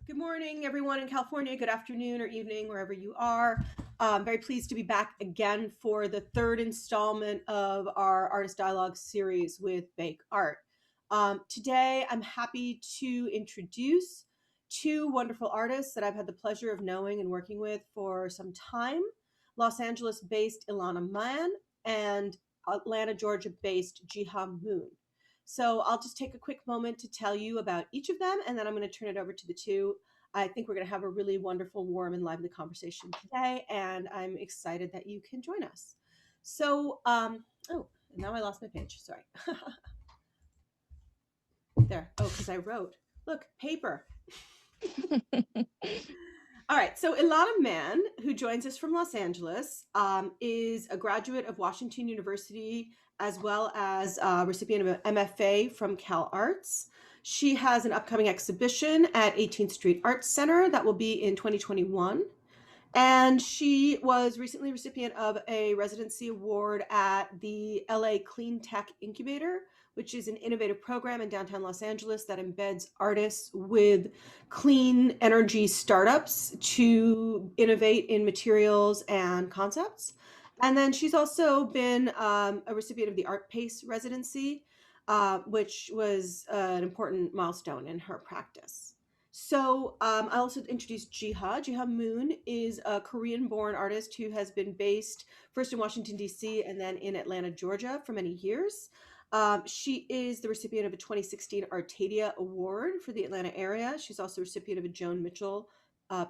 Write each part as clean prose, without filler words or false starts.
Good morning, everyone in California. Good afternoon or evening, wherever you are. Very pleased to be back again for the third installment of our Artist Dialogue series with Bake Art. Today, I'm happy to introduce two wonderful artists that I've had the pleasure of knowing and working with for some time. Los Angeles-based Elana Mann and Atlanta, Georgia-based Jihad Moon. So I'll just take a quick moment to tell you about each of them, and then I'm going to turn it over to the two. I think we're going to have a really wonderful, warm, and lively conversation today, and I'm excited that you can join us. So, now I lost my page. Sorry. There. Oh, because I wrote. Look, paper. All right, so Elana Mann, who joins us from Los Angeles, is a graduate of Washington University as well as a recipient of an MFA from Cal Arts. She has an upcoming exhibition at 18th Street Arts Center that will be in 2021. And she was recently recipient of a residency award at the LA Clean Tech Incubator, which is an innovative program in downtown Los Angeles that embeds artists with clean energy startups to innovate in materials and concepts. And then she's also been a recipient of the Art Pace residency, which was an important milestone in her practice. So I also introduced Jiha. Jihad Moon is a Korean-born artist who has been based first in Washington, D.C., and then in Atlanta, Georgia for many years. She is the recipient of a 2016 Artadia Award for the Atlanta area. She's also a recipient of a Joan Mitchell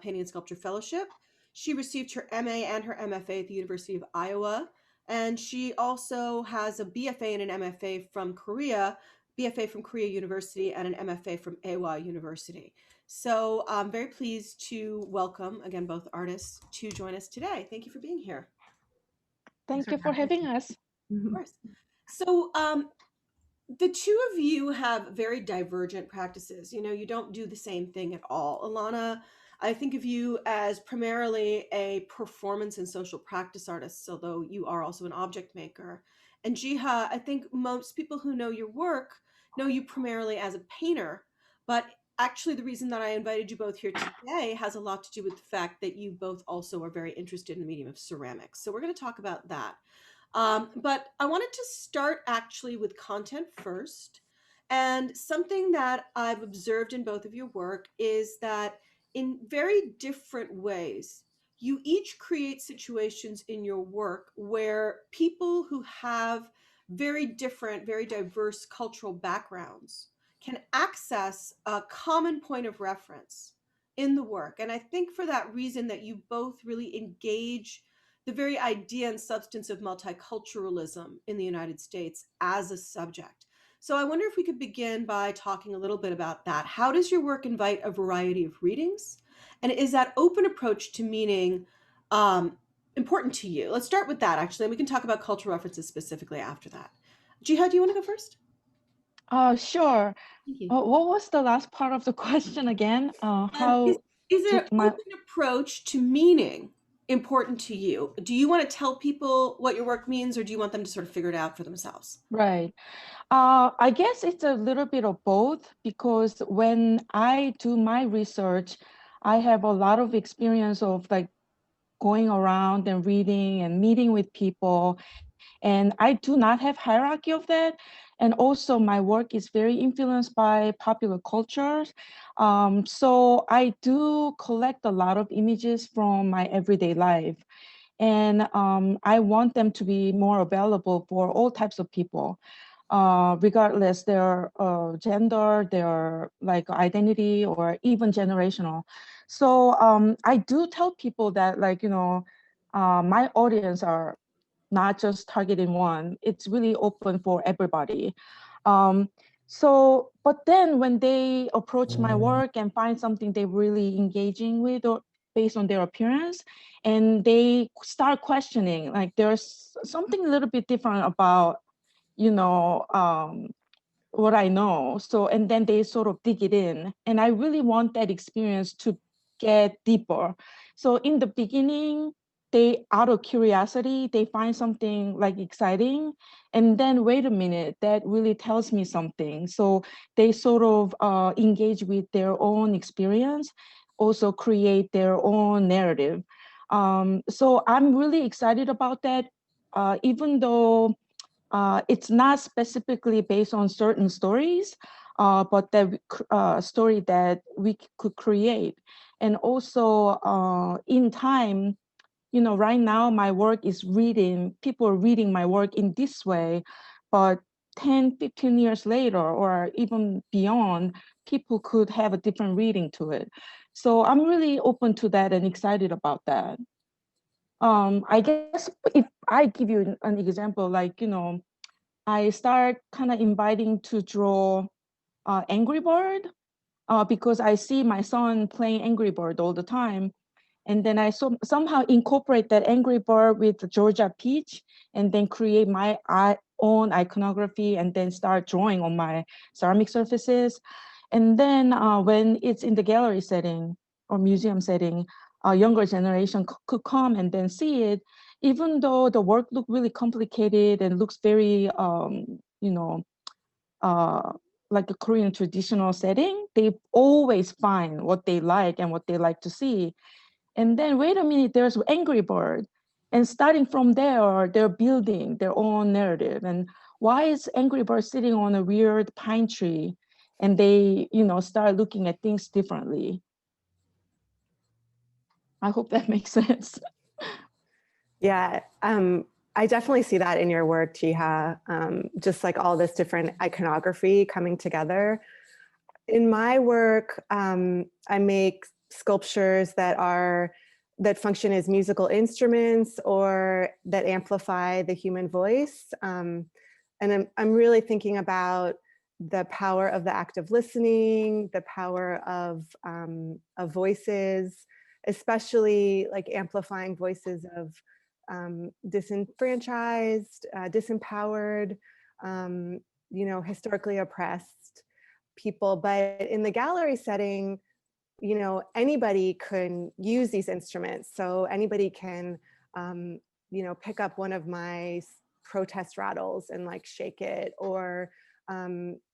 Painting and Sculpture Fellowship. She received her MA and her MFA at the University of Iowa. And she also has a BFA and an MFA from Korea, BFA from Korea University and an MFA from Ewha University. So I'm very pleased to welcome, again, both artists to join us today. Thank you for being here. Thank you for having us. Of course. So the two of you have very divergent practices. You know, you don't do the same thing at all. Elana, I think of you as primarily a performance and social practice artist, although you are also an object maker. And Jiha, I think most people who know your work know you primarily as a painter, but actually the reason that I invited you both here today has a lot to do with the fact that you both also are very interested in the medium of ceramics. So we're going to talk about that. But I wanted to start actually with content first. And something that I've observed in both of your work is that in very different ways, you each create situations in your work where people who have very different, very diverse cultural backgrounds can access a common point of reference in the work. And I think for that reason that you both really engage the very idea and substance of multiculturalism in the United States as a subject. So I wonder if we could begin by talking a little bit about that. How does your work invite a variety of readings? And is that open approach to meaning important to you? Let's start with that, actually, and we can talk about cultural references specifically after that. Jihad, do you want to go first? Sure. Thank you. What was the last part of the question again? How is an my open approach to meaning important to you? Do you want to tell people what your work means, or do you want them to sort of figure it out for themselves? right? I guess it's a little bit of both, because when I do my research, I have a lot of experience of like going around and reading and meeting with people. And I do not have hierarchy of that. And also my work is very influenced by popular cultures. So I do collect a lot of images from my everyday life. And I want them to be more available for all types of people, regardless their gender, their like identity, or even generational. So I do tell people that, like, my audience are not just targeting one. It's really open for everybody. But then when they approach my work and find something they really engaging with, or based on their appearance, and they start questioning, like there's something a little bit different about, what I know. So, and then they sort of dig it in. And I really want that experience to get deeper. So in the beginning, they, out of curiosity, they find something like exciting, and then wait a minute, that really tells me something. So they sort of engage with their own experience, also create their own narrative. So I'm really excited about that, even though it's not specifically based on certain stories, but that story that we could create. And also in time, right now my work is reading, people are reading my work in this way, but 10, 15 years later, or even beyond, people could have a different reading to it. So I'm really open to that and excited about that. I guess if I give you an example, like, I start kind of inviting to draw Angry Bird because I see my son playing Angry Bird all the time. And then I somehow incorporate that Angry Bird with the Georgia peach, and then create my own iconography, and then start drawing on my ceramic surfaces. And then when it's in the gallery setting or museum setting, a younger generation could come and then see it, even though the work looked really complicated and looks very, uh, like a Korean traditional setting, they always find what they like and what they like to see. And then wait a minute, there's Angry Bird. And starting from there, they're building their own narrative. And why is Angry Bird sitting on a weird pine tree? And they, start looking at things differently. I hope that makes sense. Yeah, I definitely see that in your work, Jiha, just like all this different iconography coming together. In my work, I make sculptures that function as musical instruments or that amplify the human voice. And I'm really thinking about the power of the act of listening, the power of voices, especially like amplifying voices of disenfranchised, disempowered, historically oppressed people. But in the gallery setting, anybody can use these instruments. So anybody can, pick up one of my protest rattles and like shake it, or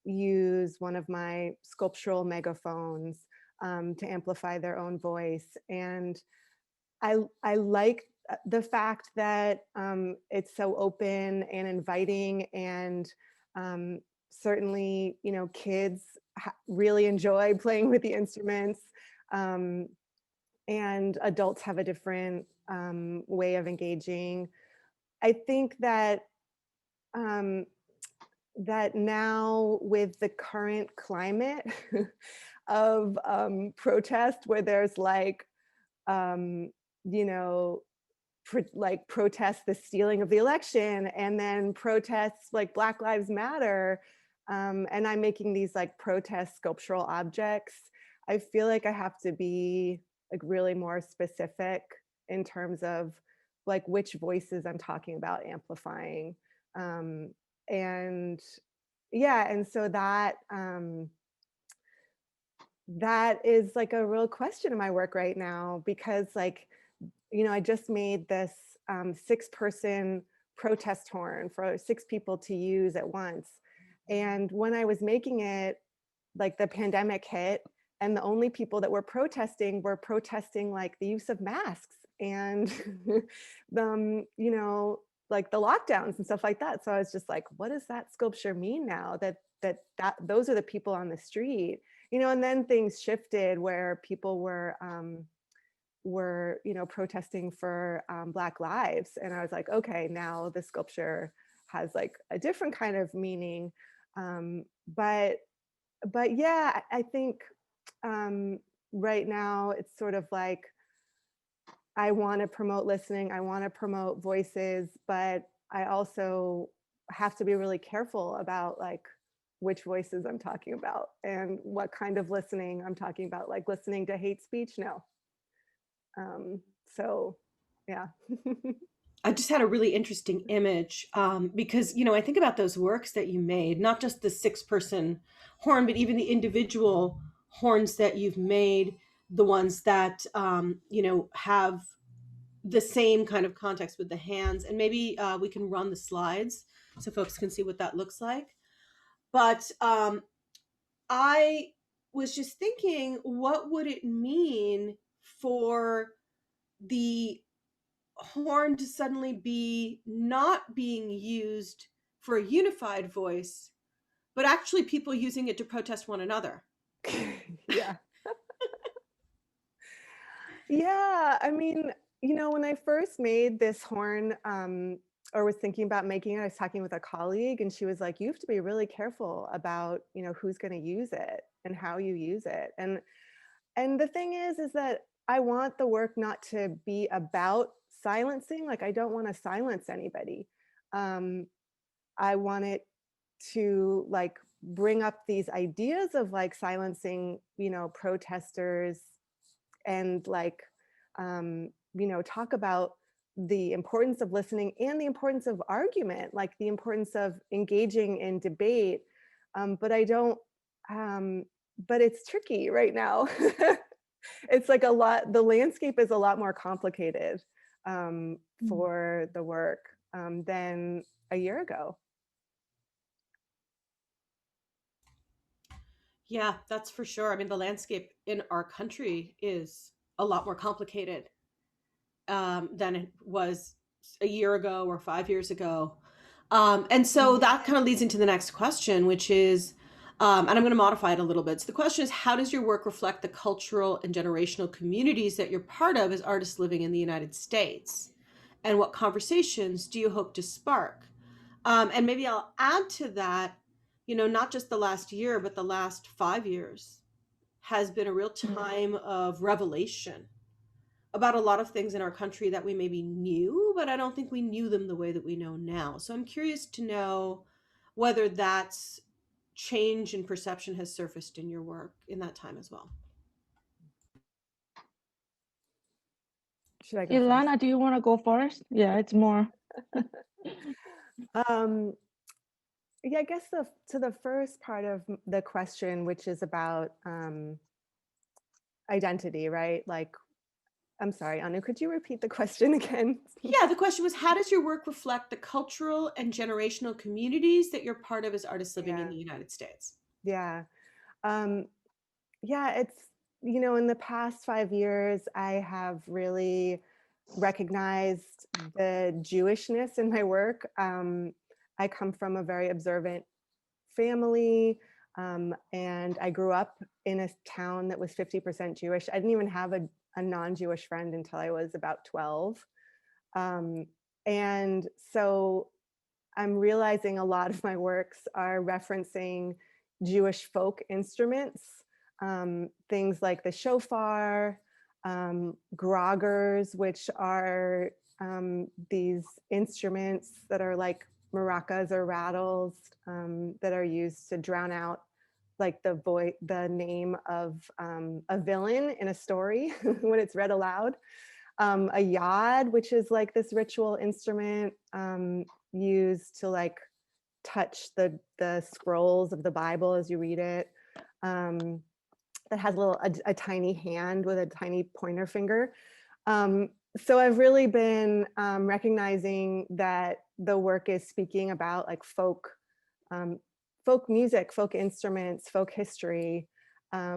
use one of my sculptural megaphones to amplify their own voice. And I like the fact that it's so open and inviting, and certainly, kids really enjoy playing with the instruments, and adults have a different way of engaging. I think that that now with the current climate of protest, where there's like, you know, protest the stealing of the election, and then protests like Black Lives Matter, and I'm making these like protest sculptural objects. I feel like I have to be like really more specific in terms of like which voices I'm talking about amplifying. And yeah, and so that is like a real question in my work right now, because like, I just made this 6-person protest horn for 6 people to use at once. And when I was making it, like the pandemic hit, and the only people that were protesting like the use of masks and like the lockdowns and stuff like that. So I was just like, what does that sculpture mean now, that those are the people on the street? And then things shifted where people were protesting for Black lives. And I was like, okay, now the sculpture has like a different kind of meaning. But yeah, I think right now it's sort of like, I want to promote listening, I want to promote voices, but I also have to be really careful about like which voices I'm talking about and what kind of listening I'm talking about. Like listening to hate speech, no. So yeah. I just had a really interesting image because, I think about those works that you made, not just the 6-person horn, but even the individual horns that you've made, the ones that, have the same kind of context with the hands, and maybe we can run the slides so folks can see what that looks like. But I was just thinking, what would it mean for the horn to suddenly be not being used for a unified voice, but actually people using it to protest one another? Yeah. Yeah, I mean, when I first made this horn, or was thinking about making it, I was talking with a colleague and she was like, you have to be really careful about, who's going to use it and how you use it. And the thing is that I want the work not to be about silencing. Like, I don't want to silence anybody. I want it to like bring up these ideas of like silencing, protesters, and like talk about the importance of listening and the importance of argument, like the importance of engaging in debate. But I don't but it's tricky right now. It's like the landscape is a lot more complicated for the work than a year ago. Yeah, that's for sure. I mean, the landscape in our country is a lot more complicated than it was a year ago or 5 years ago. And so that kind of leads into the next question, which is, and I'm going to modify it a little bit. So the question is, how does your work reflect the cultural and generational communities that you're part of as artists living in the United States? And what conversations do you hope to spark? And maybe I'll add to that, not just the last year, but the last 5 years has been a real time of revelation about a lot of things in our country that we maybe knew, but I don't think we knew them the way that we know now. So I'm curious to know whether that's change in perception has surfaced in your work in that time as well. Should I go Ilana, first? do you want to go first? Yeah, it's more. Yeah, I guess to the first part of the question, which is about identity, right? Like, I'm sorry, Anu, could you repeat the question again? Yeah, the question was, how does your work reflect the cultural and generational communities that you're part of as artists living in the United States? Yeah. Yeah, it's, in the past 5 years, I have really recognized the Jewishness in my work. I come from a very observant family, and I grew up in a town that was 50% Jewish. I didn't even have a non-Jewish friend until I was about 12. And so I'm realizing a lot of my works are referencing Jewish folk instruments, things like the shofar, groggers, which are these instruments that are like maracas or rattles that are used to drown out like the name of a villain in a story when it's read aloud. A yad, which is like this ritual instrument used to like touch the scrolls of the Bible as you read it. That has a tiny hand with a tiny pointer finger. So I've really been recognizing that the work is speaking about like folk music, folk instruments, folk history,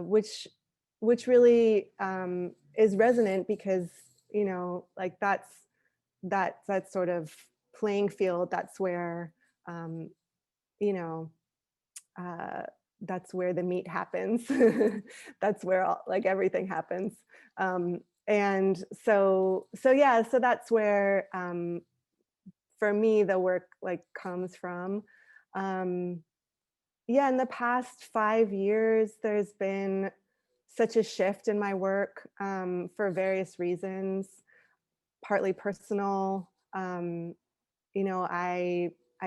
which really is resonant because like that sort of playing field. That's where you know uh, that's where the meat happens. That's where like everything happens. And so yeah, so that's where for me the work like comes from. Yeah, in the past 5 years, there's been such a shift in my work for various reasons, partly personal. I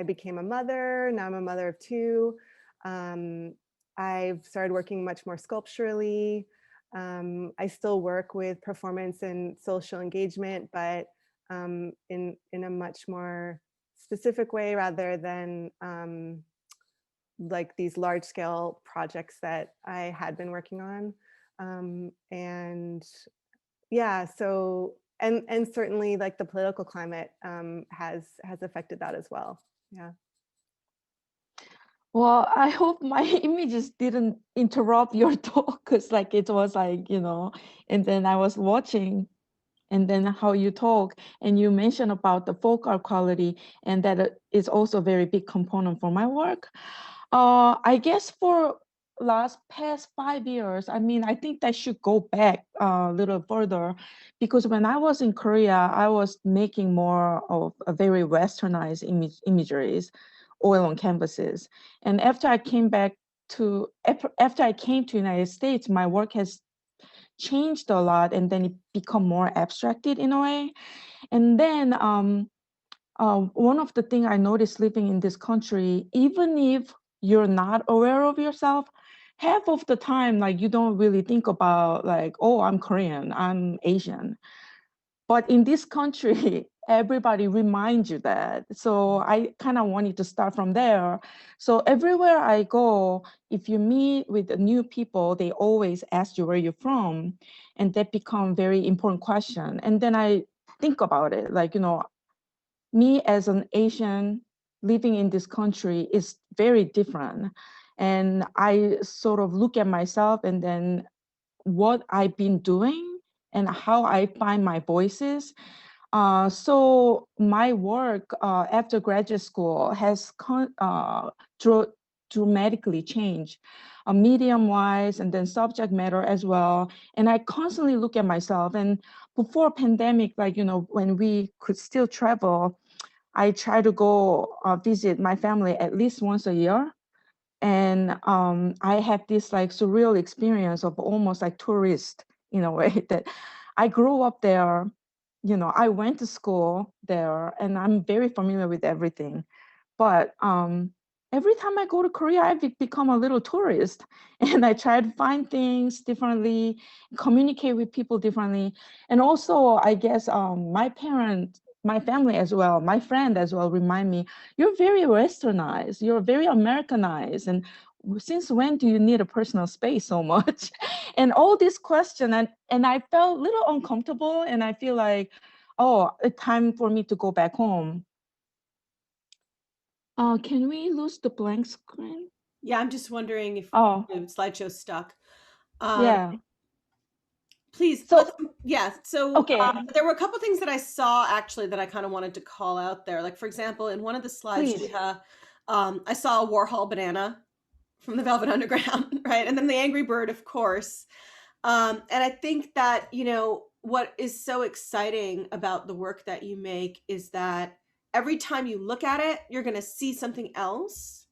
became a mother. Now I'm a mother of two. I've started working much more sculpturally. I still work with performance and social engagement, but in a much more specific way rather than like these large scale projects that I had been working on. And yeah, so and certainly like the political climate has affected that as well. Yeah. Well, I hope my images didn't interrupt your talk, because like it was like, and then I was watching, and then how you talk, and you mentioned about the folk art quality, and that is also a very big component for my work. I guess for past 5 years, I mean, I think that should go back a little further, because when I was in Korea, I was making more of a very westernized imageries, oil on canvases. And after I came to United States, my work has changed a lot, and then it become more abstracted in a way. And then one of the things I noticed living in this country, even if you're not aware of yourself, half of the time, like you don't really think about like, oh, I'm Korean, I'm Asian. But in this country, everybody reminds you that. So I kind of wanted to start from there. So everywhere I go, if you meet with new people, they always ask you where you're from. And that become very important question. And then I think about it, like, me as an Asian living in this country is very different. And I sort of look at myself and then what I've been doing and how I find my voices. So my work after graduate school has dramatically changed, medium-wise and then subject matter as well. And I constantly look at myself. And before pandemic, like, when we could still travel, I try to go visit my family at least once a year. And I had this like surreal experience of almost like tourist in a way that I grew up there. I went to school there and I'm very familiar with everything. But every time I go to Korea, I become a little tourist and I try to find things differently, communicate with people differently. And also, I guess my family as well, my friend as well, remind me, you're very westernized, you're very Americanized. And since when do you need a personal space so much? And all this question, and I felt a little uncomfortable, and I feel like, oh, it's time for me to go back home. Can we lose the blank screen? Yeah, I'm just wondering if Oh, the slideshow's stuck. Um, yeah. Please, So, so okay, there were a couple things that I saw actually that I kind of wanted to call out there. Like, for example, in one of the slides, please. Jiha, I saw a Warhol banana from the Velvet Underground, right? And then the Angry Bird, of course. And I think that, what is so exciting about the work that you make is that every time you look at it, you're going to see something else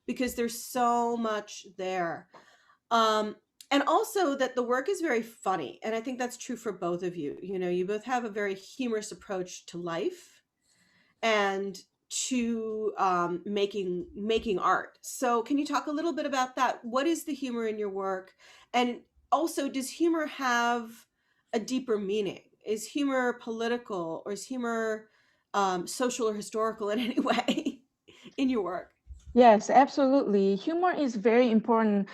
because there's so much there. Um, and also that the work is very funny. And I think that's true for both of you. You both have a very humorous approach to life and to making art. So can you talk a little bit about that? What is the humor in your work? And also, does humor have a deeper meaning? Is humor political, or is humor social or historical in any way in your work? Yes, absolutely. Humor is very important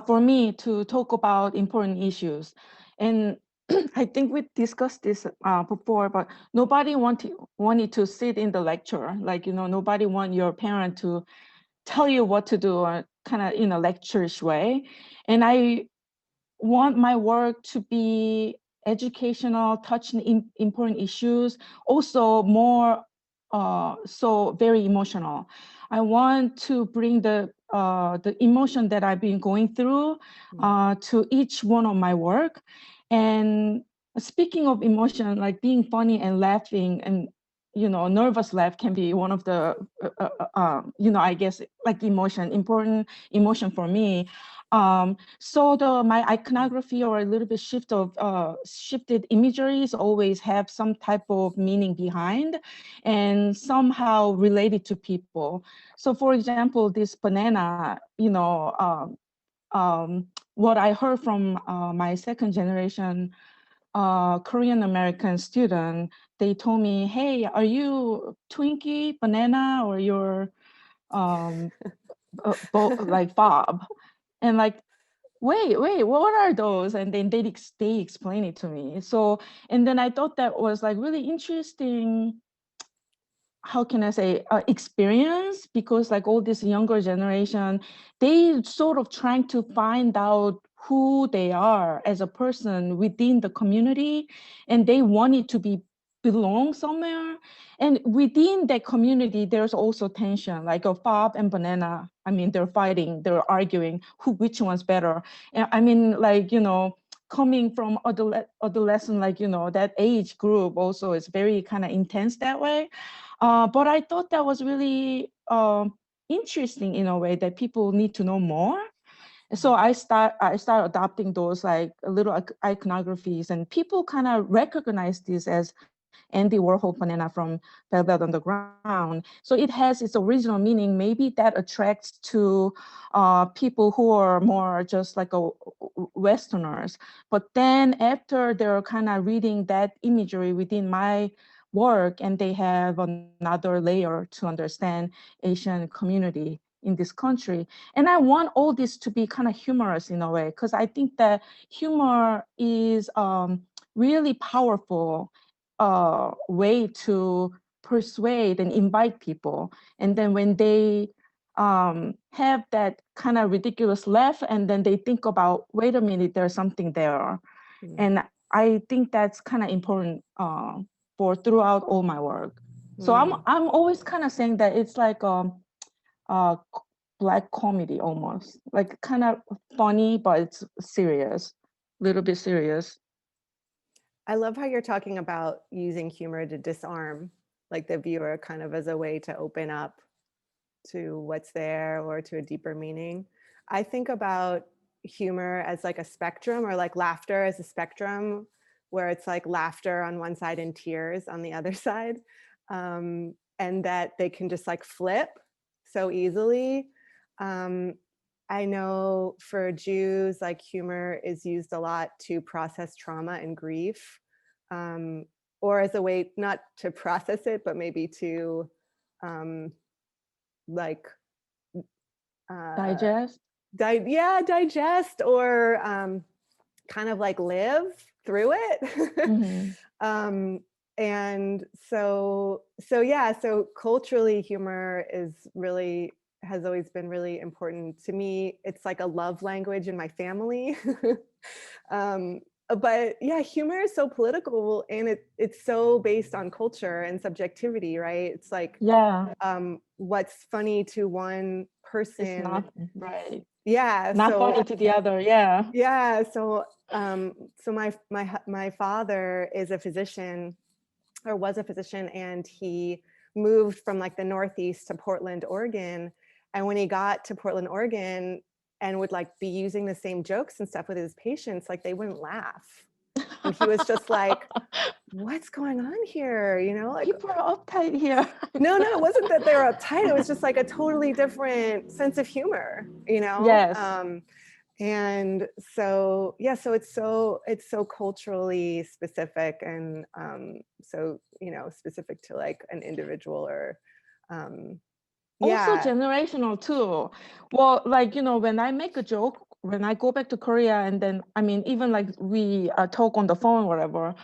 for me to talk about important issues. And I think we discussed this before, but nobody wanted to sit in the lecture. Like, nobody want your parent to tell you what to do kind of in a lecturish way. And I want my work to be educational, touching important issues, also more so very emotional. I want to bring the emotion that I've been going through to each one of my work. And speaking of emotion, like being funny and laughing and nervous laugh can be one of the I guess like important emotion for me. So my iconography or a little bit shifted imageries always have some type of meaning behind and somehow related to people. So for example, this banana, what I heard from my second generation Korean American student, they told me, hey, are you Twinkie, banana, or you're like Bob? And like wait, what are those? And then they explain it to me. So, and then I thought that was like really interesting, how can I say, experience, because like all this younger generation, they sort of trying to find out who they are as a person within the community, and they want it to be belong somewhere. And within that community, there's also tension, like a Bob and Banana. I mean, they're fighting, they're arguing which one's better. And I mean, like, coming from adolescent, like, that age group also is very kind of intense that way. But I thought that was really interesting in a way that people need to know more. So I start adopting those like little iconographies, and people kind of recognize this as Andy Warhol banana from Velvet Underground. So it has its original meaning. Maybe that attracts to people who are more just like a Westerners. But then after they're kind of reading that imagery within my work, and they have another layer to understand Asian community in this country. And I want all this to be kind of humorous in a way, because I think that humor is really powerful way to persuade and invite people. And then when they have that kind of ridiculous laugh, and then they think about, wait a minute, there's something there. And I think that's kind of important for throughout all my work. So I'm always kind of saying that it's like uh, black comedy almost, like kind of funny, but it's serious, a little bit serious. I love how you're talking about using humor to disarm like the viewer, kind of as a way to open up to what's there or to a deeper meaning. I think about humor as like a spectrum, or like laughter as a spectrum, where it's like laughter on one side and tears on the other side. And that they can just like flip so easily. I know for Jews, like humor is used a lot to process trauma and grief, or as a way not to process it, but maybe to like Digest. digest, or kind of like live through it. And so yeah, so culturally, humor has always been really important to me. It's like a love language in my family. But yeah, humor is so political, and it's so based on culture and subjectivity, right? It's like, Yeah, what's funny to one it's person. not right. Yeah. Not So funny to the other. Yeah. yeah. So my father is a physician, or was a physician, and he moved from like the Northeast to Portland, Oregon. And when he got to Portland, Oregon, and would like be using the same jokes and stuff with his patients, like they wouldn't laugh. And he was just like, what's going on here? Like, People are uptight here. no, it wasn't that they were uptight. It was just like a totally different sense of humor, Yes. And so yeah, so it's so culturally specific, and so specific to like an individual, or Also yeah. generational too. Well, like, when I make a joke, when I go back to Korea, and then, I mean, even like we talk on the phone, whatever,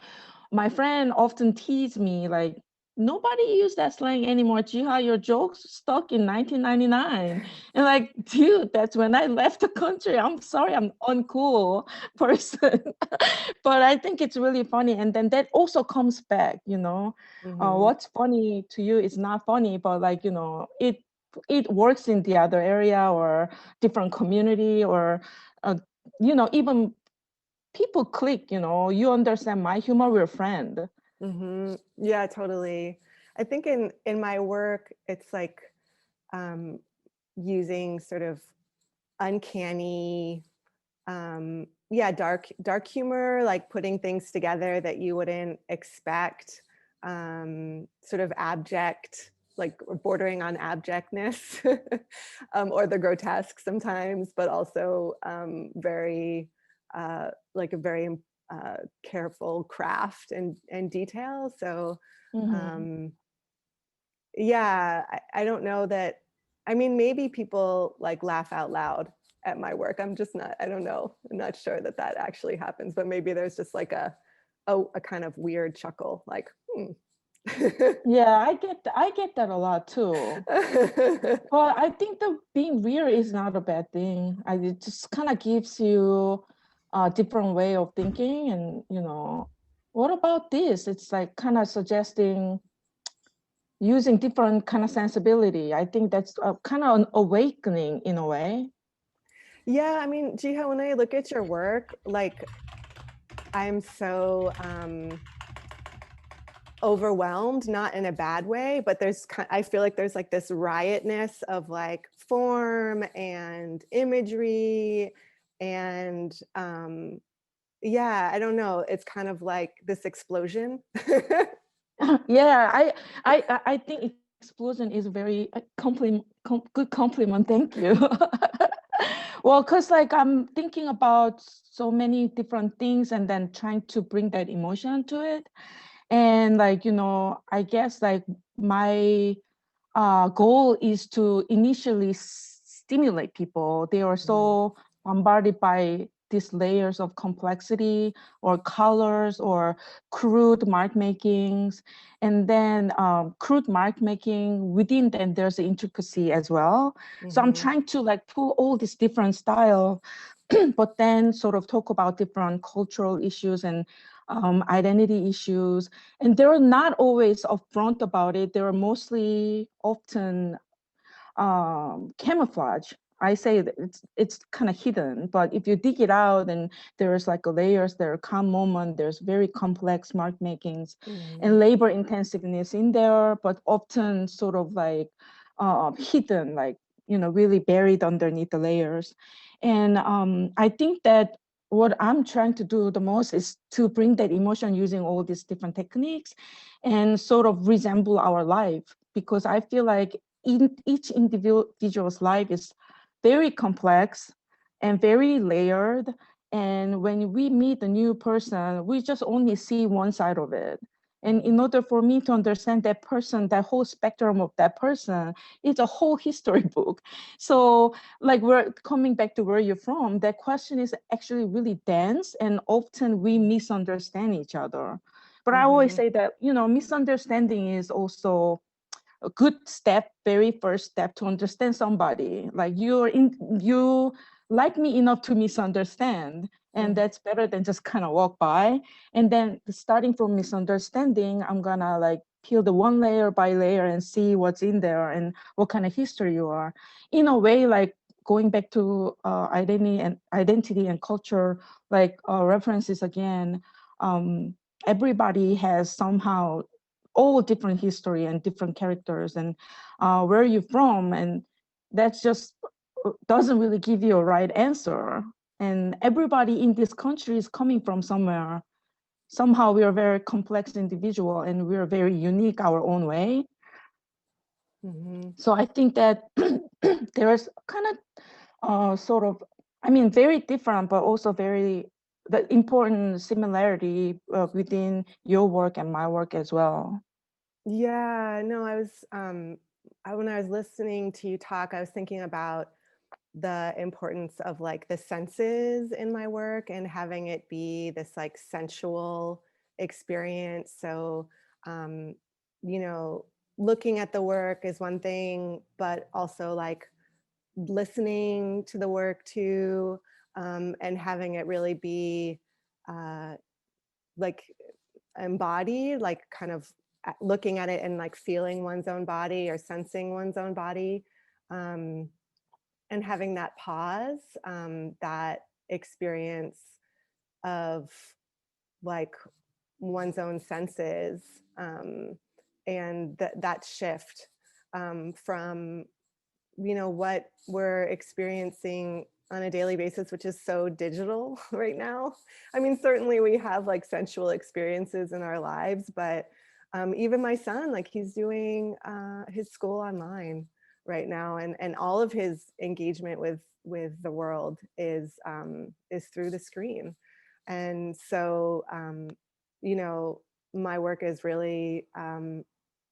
my friend often tease me like, nobody use that slang anymore. Jiha, your jokes stuck in 1999. And like, dude, that's when I left the country. I'm sorry, I'm uncool person. But I think it's really funny. And then that also comes back, what's funny to you is not funny, but like, it works in the other area or different community, or, even people click, you understand my humor, we're friend. Yeah, totally. I think in my work, it's like using sort of uncanny, dark humor, like putting things together that you wouldn't expect, sort of abject, like bordering on abjectness, or the grotesque sometimes, but also very like a very careful craft and detail. So yeah, I don't know that. I mean, maybe people like laugh out loud at my work. I'm just not, I don't know. I'm not sure that that actually happens, but maybe there's just like a kind of weird chuckle, like, Yeah, I get that a lot too. Well, I think the being weird is not a bad thing. It just kind of gives you a different way of thinking, and what about this? It's like kind of suggesting using different kind of sensibility. I think that's a kind of an awakening in a way. Yeah, I mean, Jiha, when I look at your work, like I'm so overwhelmed, not in a bad way, but I feel like there's like this riotness of like form and imagery and yeah, I don't know. It's kind of like this explosion. Yeah, I think explosion is very good compliment. Thank you. Well, because like I'm thinking about so many different things and then trying to bring that emotion to it. And like, I guess like my goal is to initially stimulate people. They are so bombarded by these layers of complexity or colors or crude mark makings. And then crude mark making, within then there's the intricacy as well. So I'm trying to like pull all these different style, but then sort of talk about different cultural issues and identity issues. And they're not always upfront about it. They're mostly often camouflage. I say that it's kind of hidden, but if you dig it out, and there's like a layers, there are calm moment, there's very complex mark makings and labor intensiveness in there, but often sort of like hidden, like really buried underneath the layers. And I think that what I'm trying to do the most is to bring that emotion using all these different techniques and sort of resemble our life, because I feel like each individual's life is very complex and very layered. And when we meet a new person, we just only see one side of it. And in order for me to understand that person, that whole spectrum of that person, it's a whole history book. So like we're coming back to where you're from, that question is actually really dense, and often we misunderstand each other. But I always say that, misunderstanding is also a good step, very first step to understand somebody. Like you like me enough to misunderstand, and that's better than just kind of walk by. And then starting from misunderstanding, I'm gonna like peel the one layer by layer and see what's in there and what kind of history you are. In a way, like going back to identity and culture, like references again. Everybody has somehow all different history and different characters, and where are you from, and that's just doesn't really give you a right answer. And everybody in this country is coming from somewhere. Somehow we are very complex individual, and we are very unique our own way. So I think that there is kind of sort of, I mean, very different, but also very the important similarity within your work and my work as well. Yeah, no, when I was listening to you talk, I was thinking about the importance of like the senses in my work and having it be this like sensual experience. So, um, you know, looking at the work is one thing, but also like listening to the work too, and having it really be like embodied, like kind of looking at it and like feeling one's own body or sensing one's own body, and having that pause, that experience of like one's own senses, and that shift from what we're experiencing on a daily basis, which is so digital right now. I mean, certainly we have like sensual experiences in our lives, but even my son, like he's doing his school online right now, and all of his engagement with the world is through the screen. And so my work is really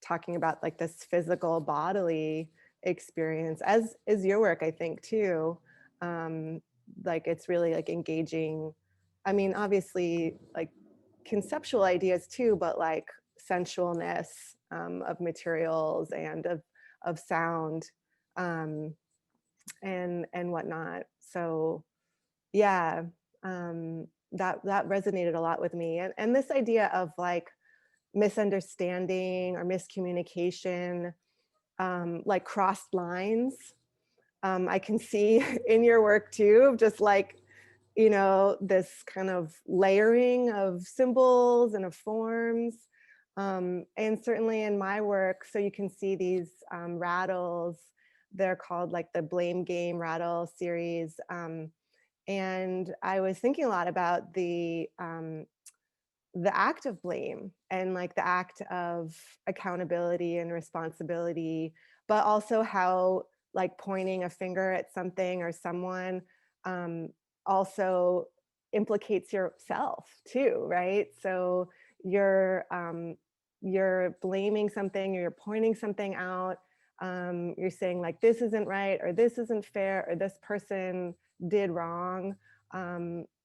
talking about like this physical bodily experience, as is your work, I think, too. Like it's really like engaging. I mean, obviously like conceptual ideas too, but like sensualness of materials and of sound and whatnot. So yeah, that resonated a lot with me. And this idea of like misunderstanding or miscommunication, like crossed lines, I can see in your work too, just like, you know, this kind of layering of symbols and of forms. And certainly in my work, so you can see these rattles, they're called like the Blame Game Rattle series. And I was thinking a lot about the act of blame and like the act of accountability and responsibility, but also how like pointing a finger at something or someone also implicates yourself too, right? So you're blaming something, or you're pointing something out, you're saying like this isn't right, or this isn't fair, or this person did wrong.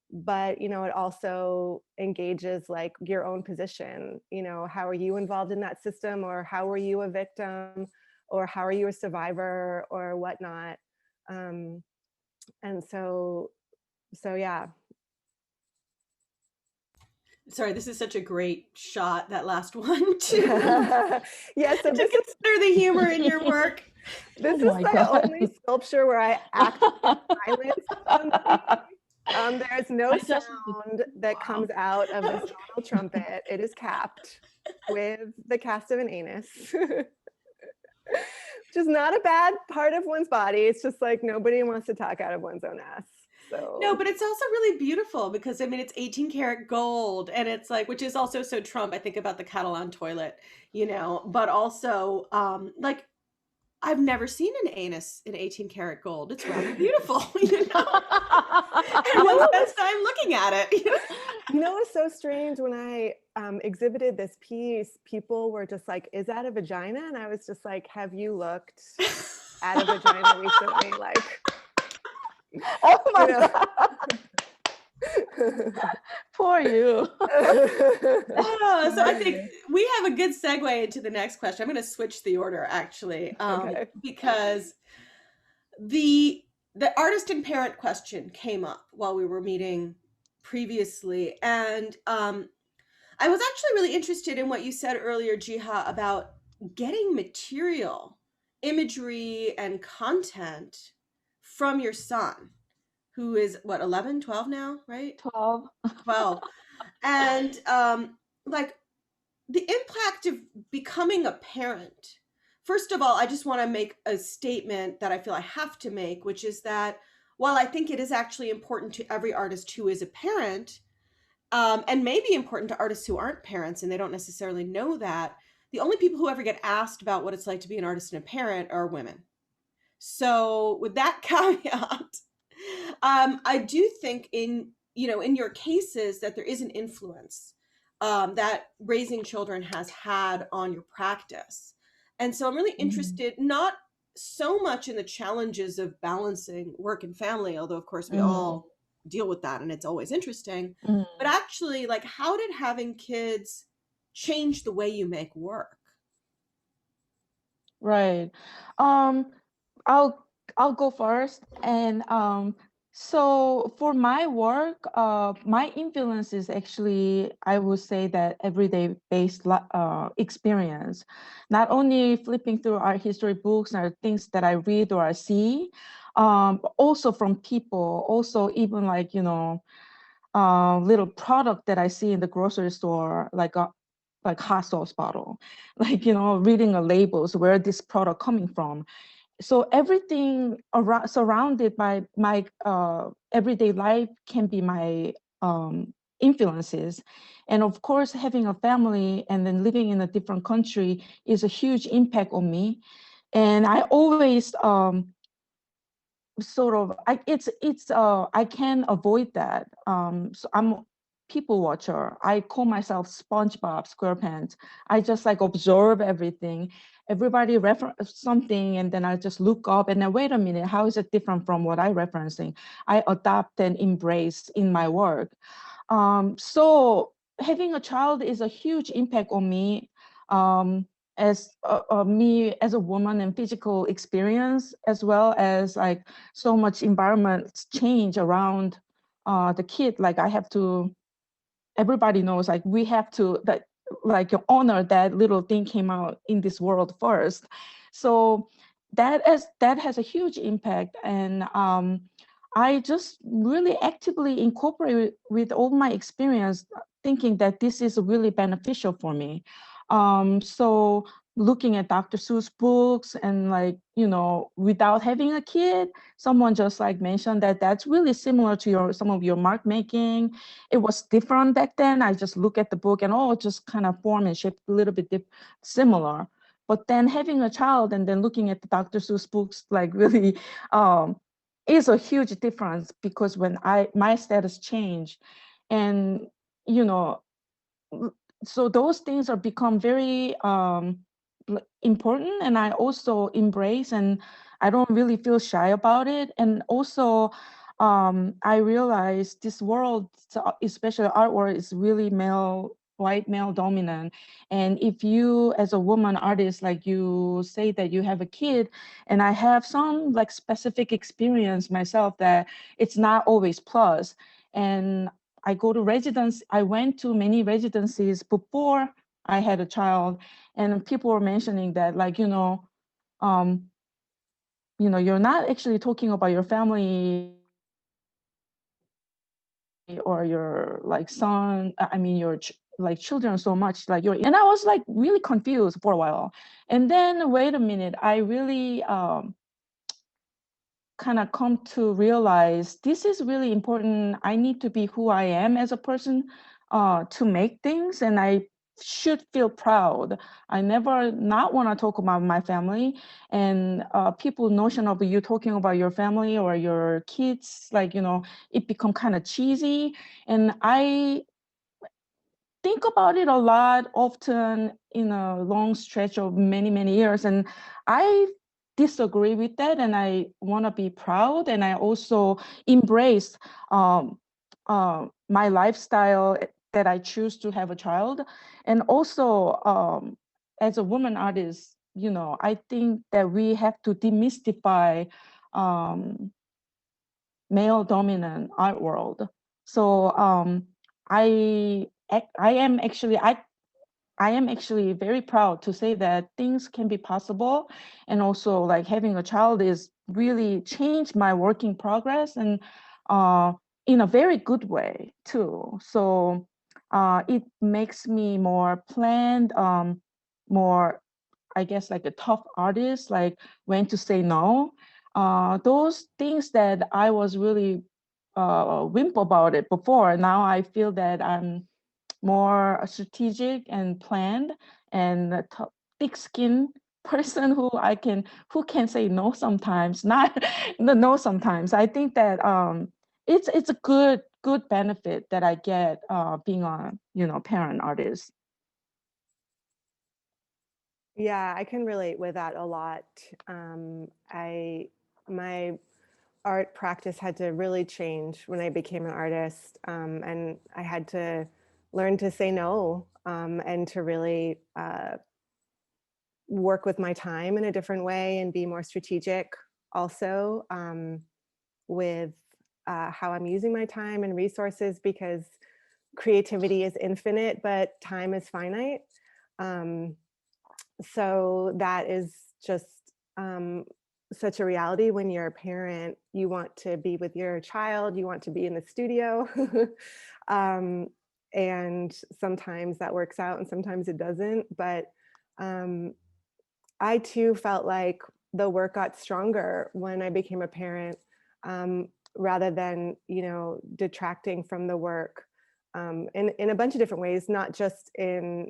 But you know, it also engages like your own position. You know, how are you involved in that system, or how are you a victim, or how are you a survivor, or whatnot. And so yeah. Sorry, this is such a great shot, that last one too. Yeah, so to this is consider the humor in your work. this Oh is my my God. only sculpture where I act silence somebody. There's no I just- sound that Wow. comes out of this tonal trumpet. It is capped with the cast of an anus, which is not a bad part of one's body. It's just like nobody wants to talk out of one's own ass. So No, but it's also really beautiful because I mean it's 18 karat gold, and it's like, which is also so Trump. I think about the Catalan toilet, you know, but also like I've never seen an anus in 18 karat gold. It's rather beautiful, you know. And you know one what spends was time looking at it. You know? you know what's so strange, when I exhibited this piece, people were just like, is that a vagina? And I was just like, have you looked at a vagina recently? Like, Oh my you know. God. Poor you. Oh, so I think we have a good segue into the next question. I'm going to switch the order actually, Okay. because the artist and parent question came up while we were meeting previously, and I was actually really interested in what you said earlier, Jiha, about getting material, imagery, and content from your son, who is what, 11, 12 now, right? 12. 12. And like the impact of becoming a parent. First of all, I just want to make a statement that I feel I have to make, which is that while I think it is actually important to every artist who is a parent, and maybe important to artists who aren't parents and they don't necessarily know that, the only people who ever get asked about what it's like to be an artist and a parent are women. So with that caveat, I do think in, you know, in your cases that there is an influence that raising children has had on your practice. And so I'm really interested, not so much in the challenges of balancing work and family, although of course we all deal with that and it's always interesting, but actually like how did having kids change the way you make work? Right. Um, I'll go first. And so for my work, my influence is actually, I would say that everyday based experience. Not only flipping through art history books or things that I read or I see, but also from people, also even like, you know, little product that I see in the grocery store, like a hot sauce bottle, like, you know, reading the labels, where this product coming from. So everything around, surrounded by my everyday life can be my influences. And of course, having a family and then living in a different country is a huge impact on me. And I always sort of I can avoid that. So I'm people watcher. I call myself SpongeBob SquarePants. I just like observe everything, everybody reference something, and then I just look up and then wait a minute, how is it different from what I'm referencing? I adopt and embrace in my work. So having a child is a huge impact on me, as me as a woman, and physical experience, as well as like so much environment change around the kid. Like I have to, everybody knows, like we have to that like honor that little thing came out in this world first. So that has a huge impact. And I just really actively incorporate with all my experience, thinking that this is really beneficial for me. So looking at Dr. Seuss books, and like, you know, without having a kid, someone just like mentioned that that's really similar to your some of your mark making. It was different back then. I just look at the book and oh, it just kind of form and shape a little bit similar. But then having a child and then looking at the Dr. Seuss books, like really is a huge difference, because when my status changed, and you know, so those things are become very important, and I also embrace, and I don't really feel shy about it. And also I realize this world, especially art world, is really white male dominant. And if you as a woman artist, like you say that you have a kid, and I have some like specific experience myself, that it's not always plus. And I go to residence. I went to many residencies before I had a child, and people were mentioning that, like, um, you're not actually talking about your family or your like son. I mean, your like children so much, like and I was like really confused for a while, and then wait a minute, I really kind of come to realize this is really important. I need to be who I am as a person to make things, and I should feel proud. I never not want to talk about my family, and people notion of you talking about your family or your kids, like, it become kind of cheesy. And I think about it a lot, often in a long stretch of many, many years. And I disagree with that. And I want to be proud. And I also embrace my lifestyle that I choose to have a child. And also, as a woman artist, I think that we have to demystify male dominant art world. So I am actually I am actually very proud to say that things can be possible, and also like having a child is really changed my working progress, and in a very good way too. So it makes me more planned, more, I guess, like a tough artist, like when to say no. Those things that I was really wimp about it before. Now I feel that I'm more strategic and planned, and a thick skin person who can say no sometimes, not the no sometimes. I think that it's a good benefit that I get being a parent artist. Yeah, I can relate with that a lot. My art practice had to really change when I became an artist, and I had to learn to say no, and to really work with my time in a different way and be more strategic also, with how I'm using my time and resources, because creativity is infinite, but time is finite. Um, so that is just such a reality when you're a parent. You want to be with your child, you want to be in the studio. And sometimes that works out and sometimes it doesn't. But I too felt like the work got stronger when I became a parent, rather than, detracting from the work, in a bunch of different ways, not just in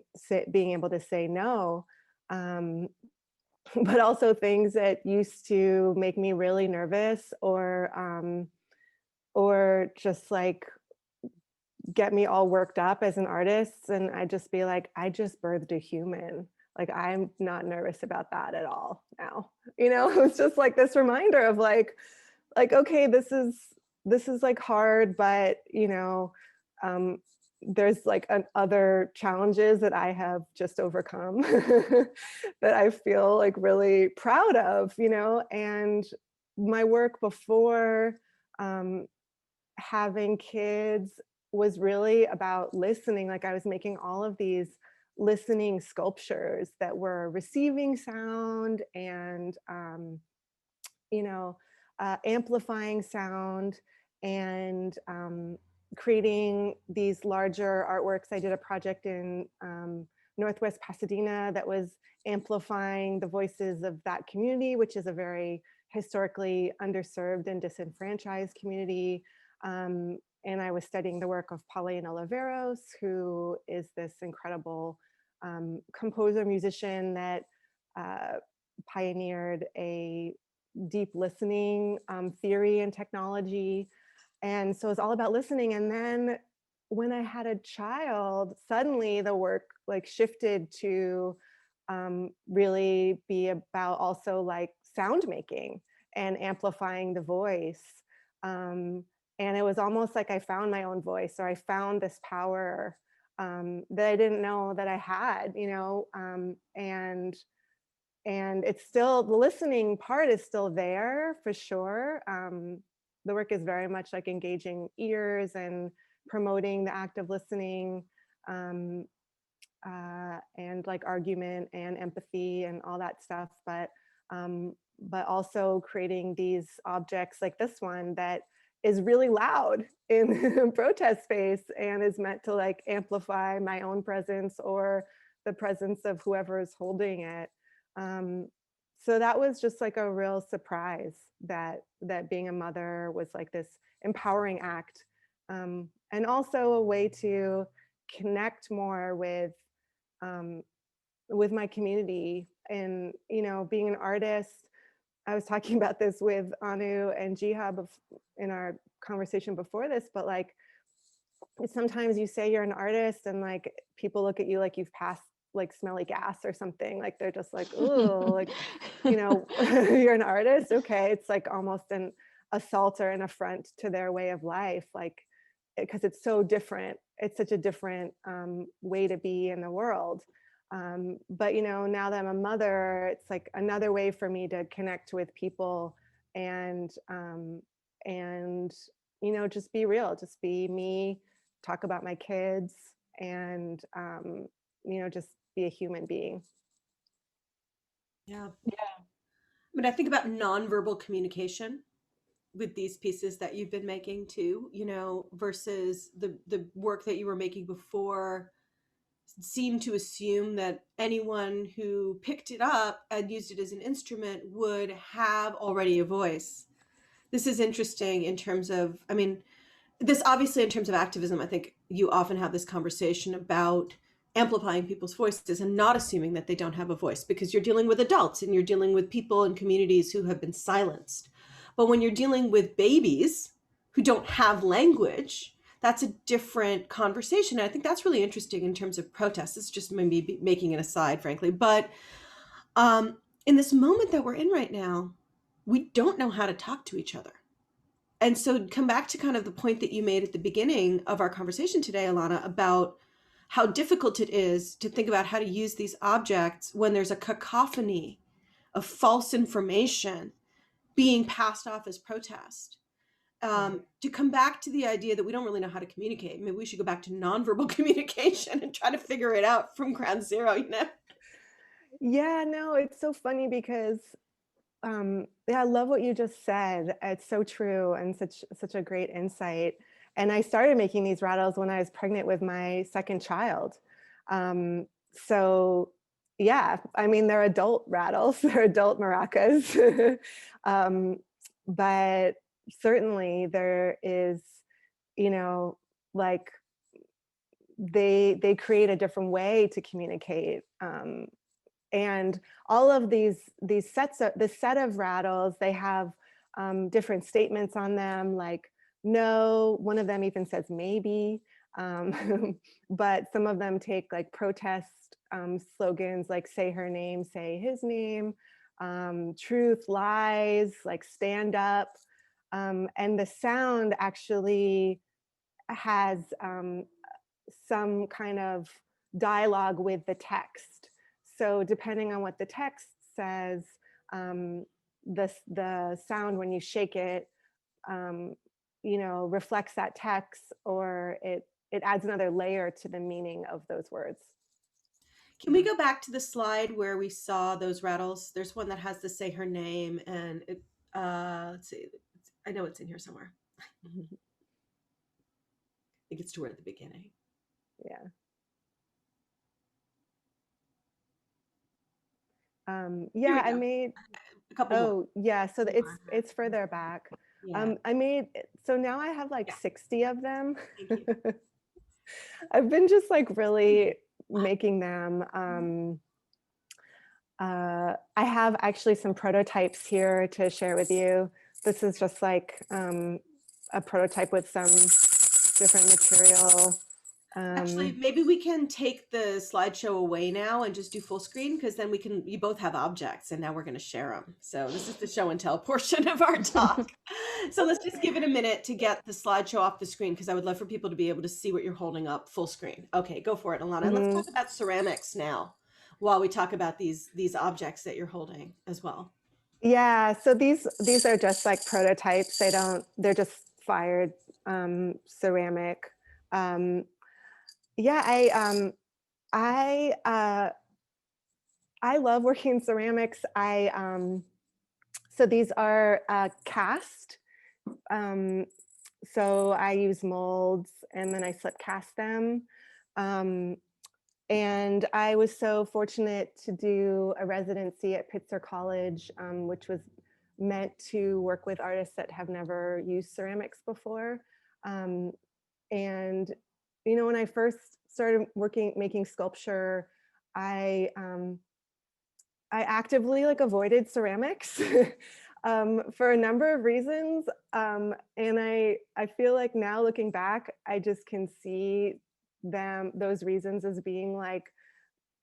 being able to say no, um, but also things that used to make me really nervous, or just like get me all worked up as an artist. And I'd just be like, I just birthed a human. Like, I'm not nervous about that at all now. You know, it's just like this reminder of like, okay, this is like hard, but you know, there's like other challenges that I have just overcome that I feel like really proud of, you know. And my work before having kids was really about listening. Like, I was making all of these listening sculptures that were receiving sound and you know, amplifying sound, and creating these larger artworks. I did a project in Northwest Pasadena that was amplifying the voices of that community, which is a very historically underserved and disenfranchised community. And I was studying the work of Paulina Oliveros, who is this incredible composer, musician that pioneered a deep listening theory and technology. And so it's all about listening. And then when I had a child, suddenly the work like shifted to really be about also like sound making and amplifying the voice. And it was almost like I found my own voice, or I found this power that I didn't know that I had, you know. And it's still, the listening part is still there for sure. The work is very much like engaging ears and promoting the act of listening, and like argument and empathy and all that stuff. But also creating these objects like this one that is really loud in protest space and is meant to like amplify my own presence or the presence of whoever is holding it. So that was just like a real surprise that being a mother was like this empowering act, and also a way to connect more with my community. And you know, being an artist, I was talking about this with Anu and Jiha in our conversation before this, but like sometimes you say you're an artist and like people look at you like you've passed like smelly gas or something. Like they're just like, oh, like, you know, you're an artist. Okay. It's like almost an assault or an affront to their way of life. Like, because it's so different. It's such a different way to be in the world. But, you know, now that I'm a mother, it's like another way for me to connect with people and, you know, just be real, just be me, talk about my kids, and, you know, just be a human being. Yeah. Yeah. I mean, I think about nonverbal communication with these pieces that you've been making too, you know, versus the work that you were making before seemed to assume that anyone who picked it up and used it as an instrument would have already a voice. This is interesting in terms of, I mean, this obviously in terms of activism, I think you often have this conversation about amplifying people's voices and not assuming that they don't have a voice, because you're dealing with adults and you're dealing with people in communities who have been silenced. But when you're dealing with babies who don't have language, that's a different conversation. And I think that's really interesting in terms of protests. It's just maybe making an aside, frankly. But in this moment that we're in right now, we don't know how to talk to each other. And so come back to kind of the point that you made at the beginning of our conversation today, Ilana, about how difficult it is to think about how to use these objects when there's a cacophony of false information being passed off as protest. To come back to the idea that we don't really know how to communicate. Maybe we should go back to nonverbal communication and try to figure it out from ground zero, you know? Yeah, no, it's so funny because yeah, I love what you just said. It's so true and such a great insight. And I started making these rattles when I was pregnant with my second child. So yeah, I mean, they're adult rattles, they're adult maracas. But certainly there is, you know, like they create a different way to communicate. And all of these sets of the set of rattles, they have different statements on them, like no. One of them even says maybe, but some of them take like protest slogans like say her name, say his name, truth, lies, like stand up. And the sound actually has some kind of dialogue with the text. So depending on what the text says, the sound when you shake it, reflects that text, or it adds another layer to the meaning of those words. Can we go back to the slide where we saw those rattles? There's one that has to say her name, and it, let's see, I know it's in here somewhere. I think it's toward the beginning. Yeah. I made a couple more. Yeah, so it's further back. Yeah. I made, so now I have like 60 of them. Thank you. I've been just like really making them. I have actually some prototypes here to share with you. This is just like a prototype with some different material. Actually, maybe we can take the slideshow away now and just do full screen, because then you both have objects, and now we're going to share them. So this is the show and tell portion of our talk. So let's just give it a minute to get the slideshow off the screen, because I would love for people to be able to see what you're holding up full screen. Okay, go for it, Ilana. And let's talk about ceramics now, while we talk about these objects that you're holding as well. Yeah, so these are just like prototypes. They're just fired ceramic. I love working in ceramics. So these are cast. So I use molds and then I slip cast them. And I was so fortunate to do a residency at Pitzer College, which was meant to work with artists that have never used ceramics before. And when I first started making sculpture, I actively like avoided ceramics for a number of reasons. And I feel like now looking back, I just can see those reasons as being like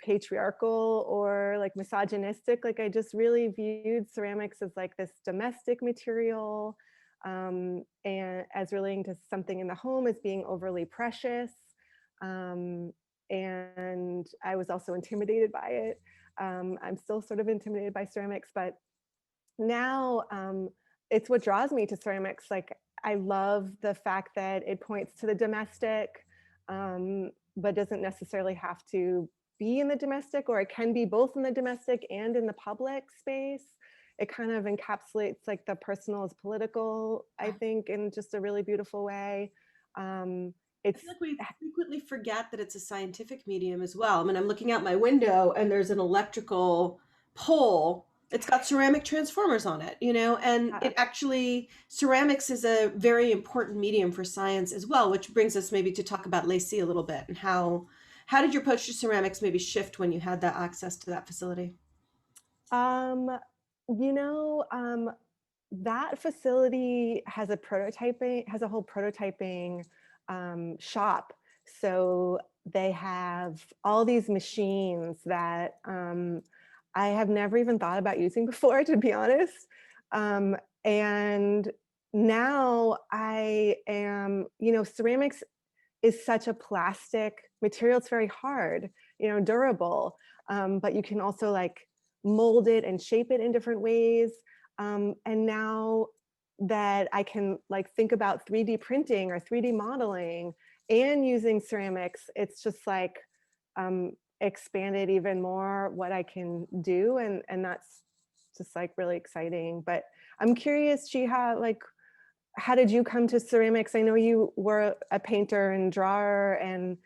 patriarchal or like misogynistic. Like I just really viewed ceramics as like this domestic material, and as relating to something in the home as being overly precious. And I was also intimidated by it. I'm still sort of intimidated by ceramics, but now it's what draws me to ceramics. Like I love the fact that it points to the domestic, but doesn't necessarily have to be in the domestic, or it can be both in the domestic and in the public space. It kind of encapsulates like the personal as political, I think, in just a really beautiful way. I feel like we frequently forget that it's a scientific medium as well. I mean, I'm looking out my window and there's an electrical pole. It's got ceramic transformers on it, and it actually, ceramics is a very important medium for science as well, which brings us maybe to talk about Lacey a little bit, and how did your approach to ceramics maybe shift when you had that access to that facility? That facility has a whole prototyping shop. So they have all these machines that I have never even thought about using before, to be honest. And now I am, ceramics is such a plastic material. It's very hard, durable, but you can also like mold it and shape it in different ways. And now that I can like think about 3D printing or 3D modeling and using ceramics, it's just like expanded even more what I can do. And that's just like really exciting. But I'm curious, Jiha, like, how did you come to ceramics? I know you were a painter and drawer, and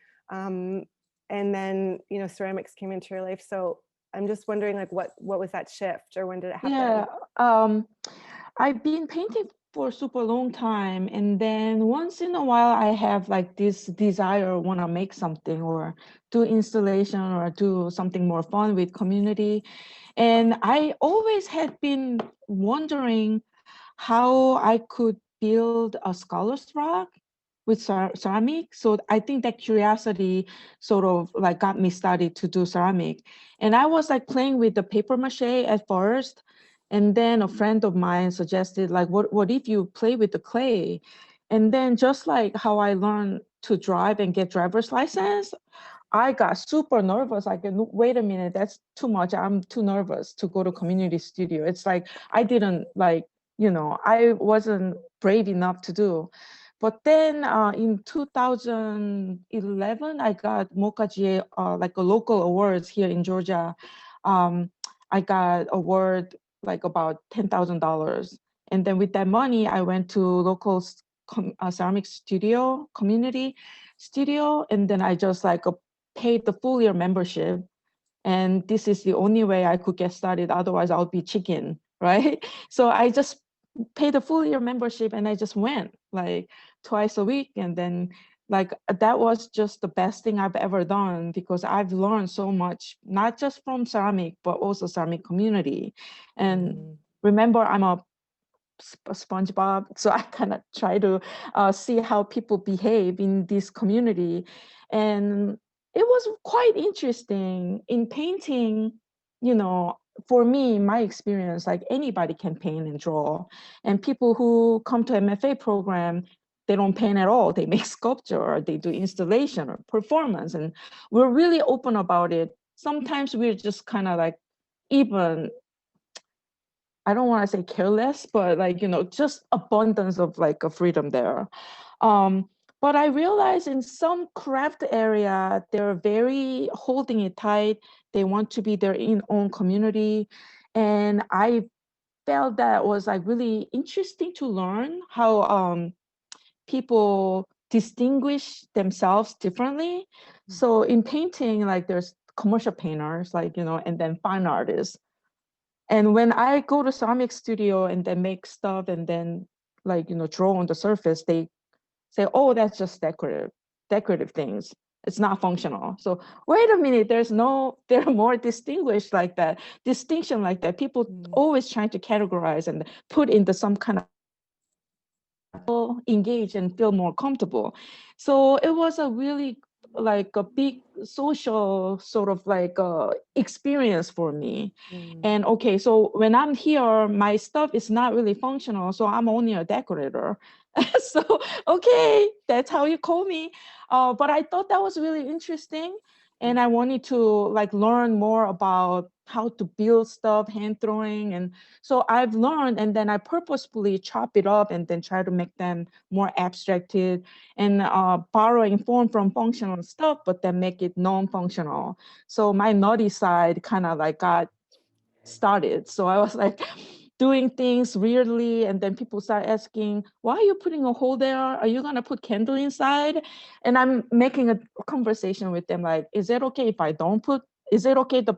then ceramics came into your life. So I'm just wondering, like, what was that shift, or when did it happen? Yeah, I've been painting for a super long time, and then once in a while I have like this desire, want to make something or do installation or do something more fun with community. And I always had been wondering how I could build a scholar's rock with ceramic. So I think that curiosity sort of like got me started to do ceramic. And I was like playing with the paper mache at first. And then a friend of mine suggested like, what if you play with the clay? And then just like how I learned to drive and get driver's license, I got super nervous. Like, "No, wait a minute, that's too much. I'm too nervous to go to community studio." It's like I didn't like, I wasn't brave enough to do. But then in 2011, I got Mokaji, like a local awards here in Georgia. Um, I got award like about $10,000. And then with that money, I went to local ceramic studio, community studio. And then I just like paid the full year membership. And this is the only way I could get started. Otherwise, I would be chicken, right? So I just paid the full year membership and I just went like twice a week. And then like that was just the best thing I've ever done because I've learned so much, not just from ceramic, but also ceramic community. And remember, I'm a SpongeBob, so I kind of try to see how people behave in this community, and it was quite interesting in painting. For me, my experience, like anybody can paint and draw, and people who come to MFA program, they don't paint at all. They make sculpture, or they do installation or performance, and we're really open about it. Sometimes we're just kind of like even I don't want to say careless, but like, just abundance of like a freedom there. Um, but I realized in some craft area, they're very holding it tight. They want to be their own community. And I felt that was like really interesting to learn how people distinguish themselves differently. So in painting, like there's commercial painters, like, and then fine artists. And when I go to ceramic studio and then make stuff and then like, draw on the surface, they say, oh, that's just decorative things. It's not functional. So wait a minute, they're more distinguished like that, distinction like that. People always trying to categorize and put into some kind of engage and feel more comfortable. So it was a really like a big social sort of like experience for me. And okay, so when I'm here, my stuff is not really functional, so I'm only a decorator. So okay, that's how you call me. But I thought that was really interesting, and I wanted to like learn more about how to build stuff, hand throwing. And so I've learned, and then I purposefully chop it up and then try to make them more abstracted and borrowing form from functional stuff, but then make it non-functional. So my naughty side kind of like got started. So I was like doing things weirdly, and then people start asking, why are you putting a hole there? Are you gonna put candle inside? And I'm making a conversation with them like, is it okay if I don't put, is it okay the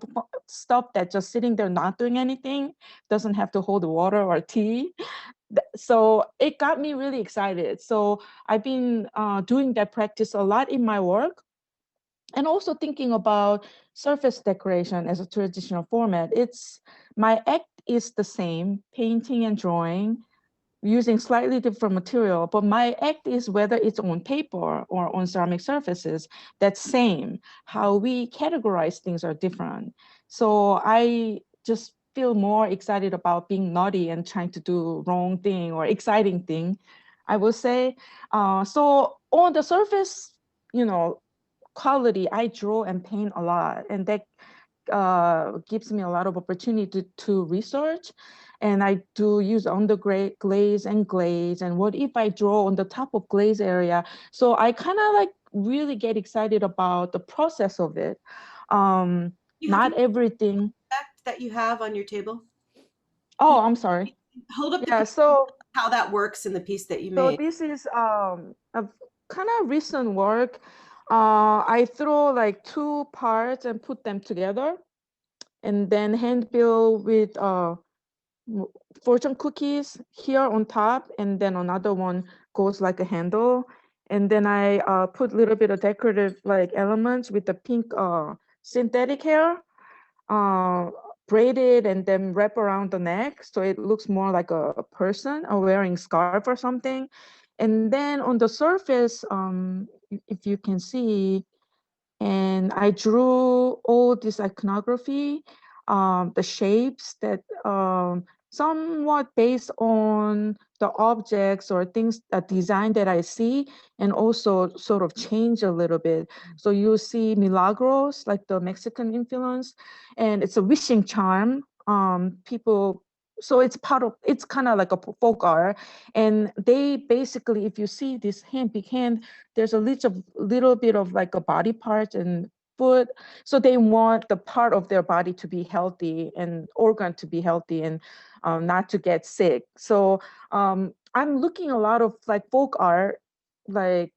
stuff that's just sitting there not doing anything doesn't have to hold water or tea? So it got me really excited. So I've been doing that practice a lot in my work, and also thinking about surface decoration as a traditional format. My act is the same, painting and drawing, using slightly different material, but my act is whether it's on paper or on ceramic surfaces, that's same. How we categorize things are different. So I just feel more excited about being naughty and trying to do wrong thing or exciting thing, I will say. So on the surface, quality, I draw and paint a lot, and that gives me a lot of opportunity to research. And I do use glaze and glaze. And what if I draw on the top of glaze area? So I kind of like really get excited about the process of it. Not everything. That you have on your table. Oh, I'm sorry. Hold up the Yeah, piece, so how that works in the piece that you so made. this is a kind of recent work. I throw like two parts and put them together, and then hand build with fortune cookies here on top, and then another one goes like a handle. And then I put a little bit of decorative like elements with the pink synthetic hair, uh, braided and then wrap around the neck, so it looks more like a person or wearing scarf or something. And then on the surface, if you can see, and I drew all this iconography, the shapes that somewhat based on the objects or things, the design that I see, and also sort of change a little bit. So you see milagros, like the Mexican influence, and it's a wishing charm. People, so it's part of, it's kind of like a folk art. And they basically, if you see this hand, big hand, there's a little bit of like a body part and foot. So they want the part of their body to be healthy and organ to be healthy and not to get sick. So I'm looking a lot of like folk art, like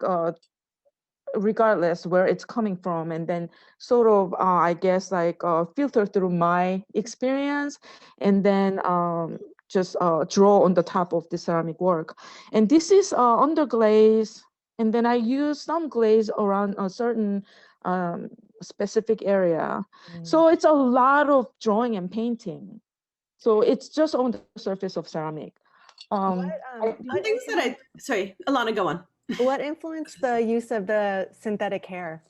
regardless where it's coming from, and then sort of I guess like filter through my experience, and then just draw on the top of the ceramic work. And this is underglaze, and then I use some glaze around a certain specific area. So it's a lot of drawing and painting. So it's just on the surface of ceramic. What, Things that sorry, Ilana, go on. what influenced the use of the synthetic hair?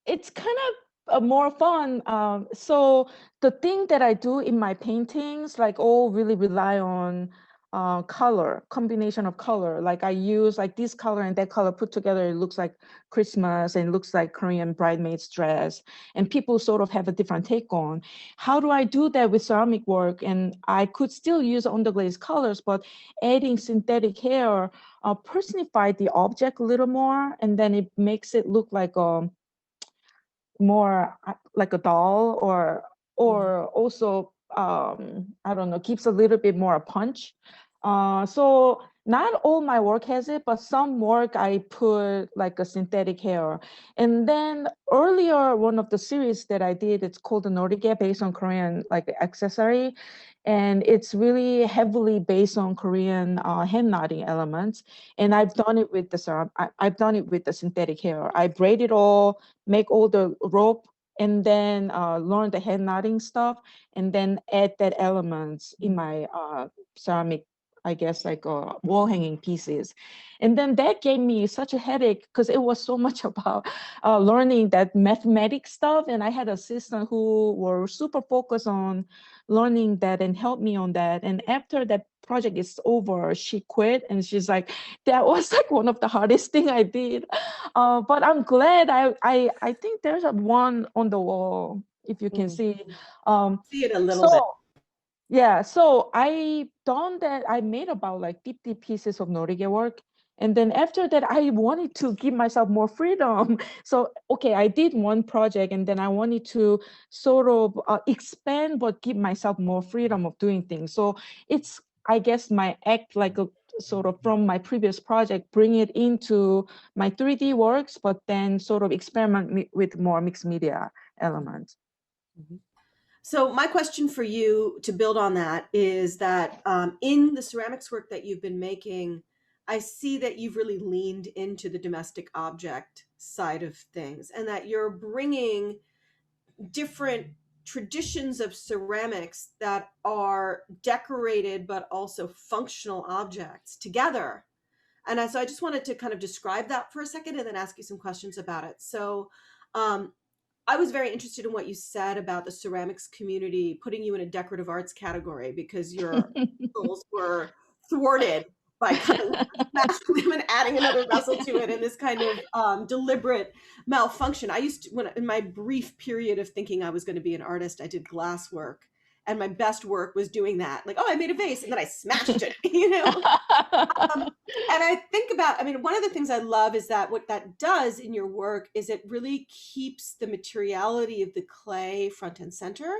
It's kind of more fun. So the thing that I do in my paintings, like all really rely on color, combination of color. Like I use like this color and that color put together, it looks like Christmas and looks like Korean bridesmaid's dress. And people sort of have a different take on. How do I do that with ceramic work? And I could still use underglaze colors, but adding synthetic hair personify the object a little more, and then it makes it look like a more like a doll, or also I don't know, keeps a little bit more punch. So not all my work has it, but some work I put like a synthetic hair. And then earlier, one of the series that I did, it's called the Norige, based on Korean like accessory. And it's really heavily based on Korean hand knotting elements. And I've done it with the I've done it with the synthetic hair. I braid it all, make all the rope, and then learn the hand knotting stuff, and then add that elements in my ceramic, I guess, like wall hanging pieces. And then that gave me such a headache because it was so much about learning that mathematics stuff. And I had an assistant who were super focused on learning that and helped me on that. And after that project is over, she quit, and she's like, that was like one of the hardest thing I did. But I'm glad I think there's a one on the wall, if you can see. See it a little bit. Yeah, so I done that. I made about like 50 pieces of Norige work. And then after that, I wanted to give myself more freedom. So, okay, I did one project, and then I wanted to sort of expand, but give myself more freedom of doing things. So it's, I guess, my act like a sort of from my previous project, bring it into my 3D works, but then sort of experiment with more mixed media elements. So my question for you to build on that is that in the ceramics work that you've been making, I see that you've really leaned into the domestic object side of things, and that you're bringing different traditions of ceramics that are decorated but also functional objects together. And so I just wanted to kind of describe that for a second and then ask you some questions about it. So I was very interested in what you said about the ceramics community putting you in a decorative arts category because your goals were thwarted by kind of smashing them and adding another vessel to it in this kind of deliberate malfunction. I used to, when in my brief period of thinking I was going to be an artist, I did glass work, and my best work was doing that. Like, oh, I made a vase and then I smashed it, you know? And I think about, I mean, one of the things I love is that what that does in your work is it really keeps the materiality of the clay front and center.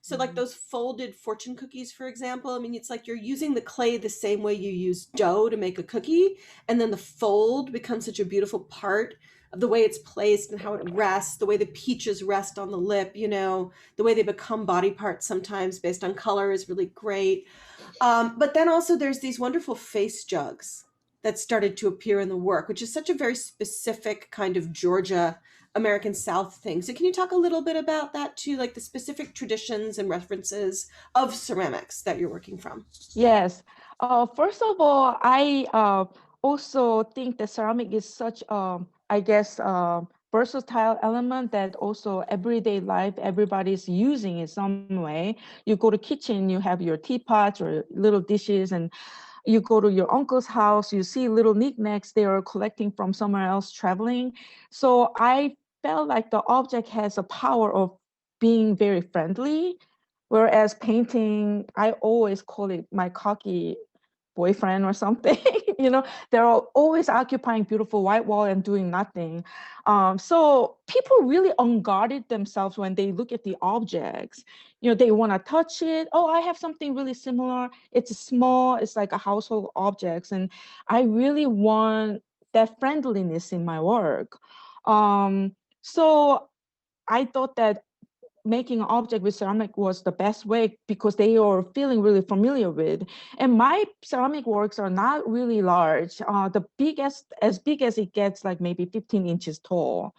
So like those folded fortune cookies, for example, I mean, it's like you're using the clay the same way you use dough to make a cookie. And then the fold becomes such a beautiful part of the way it's placed and how it rests, the way the peaches rest on the lip, you know, the way they become body parts sometimes based on color is really great. But then also there's these wonderful face jugs that started to appear in the work, which is such a very specific kind of Georgia American South thing. So can you talk a little bit about that too, like the specific traditions and references of ceramics that you're working from? Yes. First of all, I also think that ceramic is such, I guess, versatile element that also everyday life, everybody's using in some way. You go to kitchen, you have your teapots or little dishes, and you go to your uncle's house, you see little knickknacks they are collecting from somewhere else traveling. So I felt like the object has a power of being very friendly. Whereas painting, I always call it my cocky boyfriend or something. They're always occupying beautiful white wall and doing nothing. So people really unguarded themselves when they look at the objects. They want to touch it. Oh, I have something really similar. It's small. It's like a household objects, and I really want that friendliness in my work. So I thought that making an object with ceramic was the best way because they are feeling really familiar with. And my ceramic works are not really large. The biggest, as big as it gets, like maybe 15 inches tall.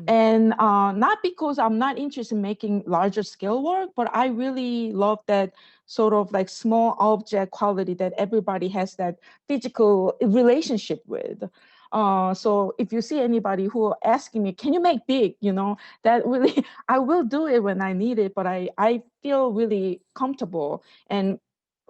And not because I'm not interested in making larger scale work, but I really love that sort of like small object quality that everybody has that physical relationship with. So if you see anybody who are asking me, can you make big, that really, I will do it when I need it, but I feel really comfortable. And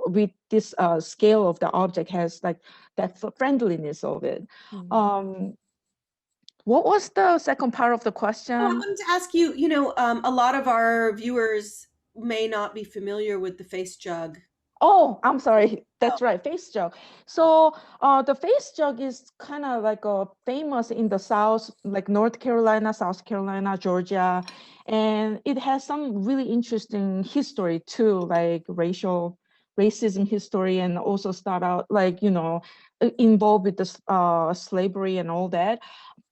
with this scale of the object has like that friendliness of it. What was the second part of the Oh, I question? wanted to ask you, a lot of our viewers may not be familiar with the face jug. Oh, I'm sorry. Oh, That's right, Face Jug. So the Face Jug is kind of like famous in the South, like North Carolina, South Carolina, Georgia. And it has some really interesting history too, like racism history, and also start out like, involved with the slavery and all that.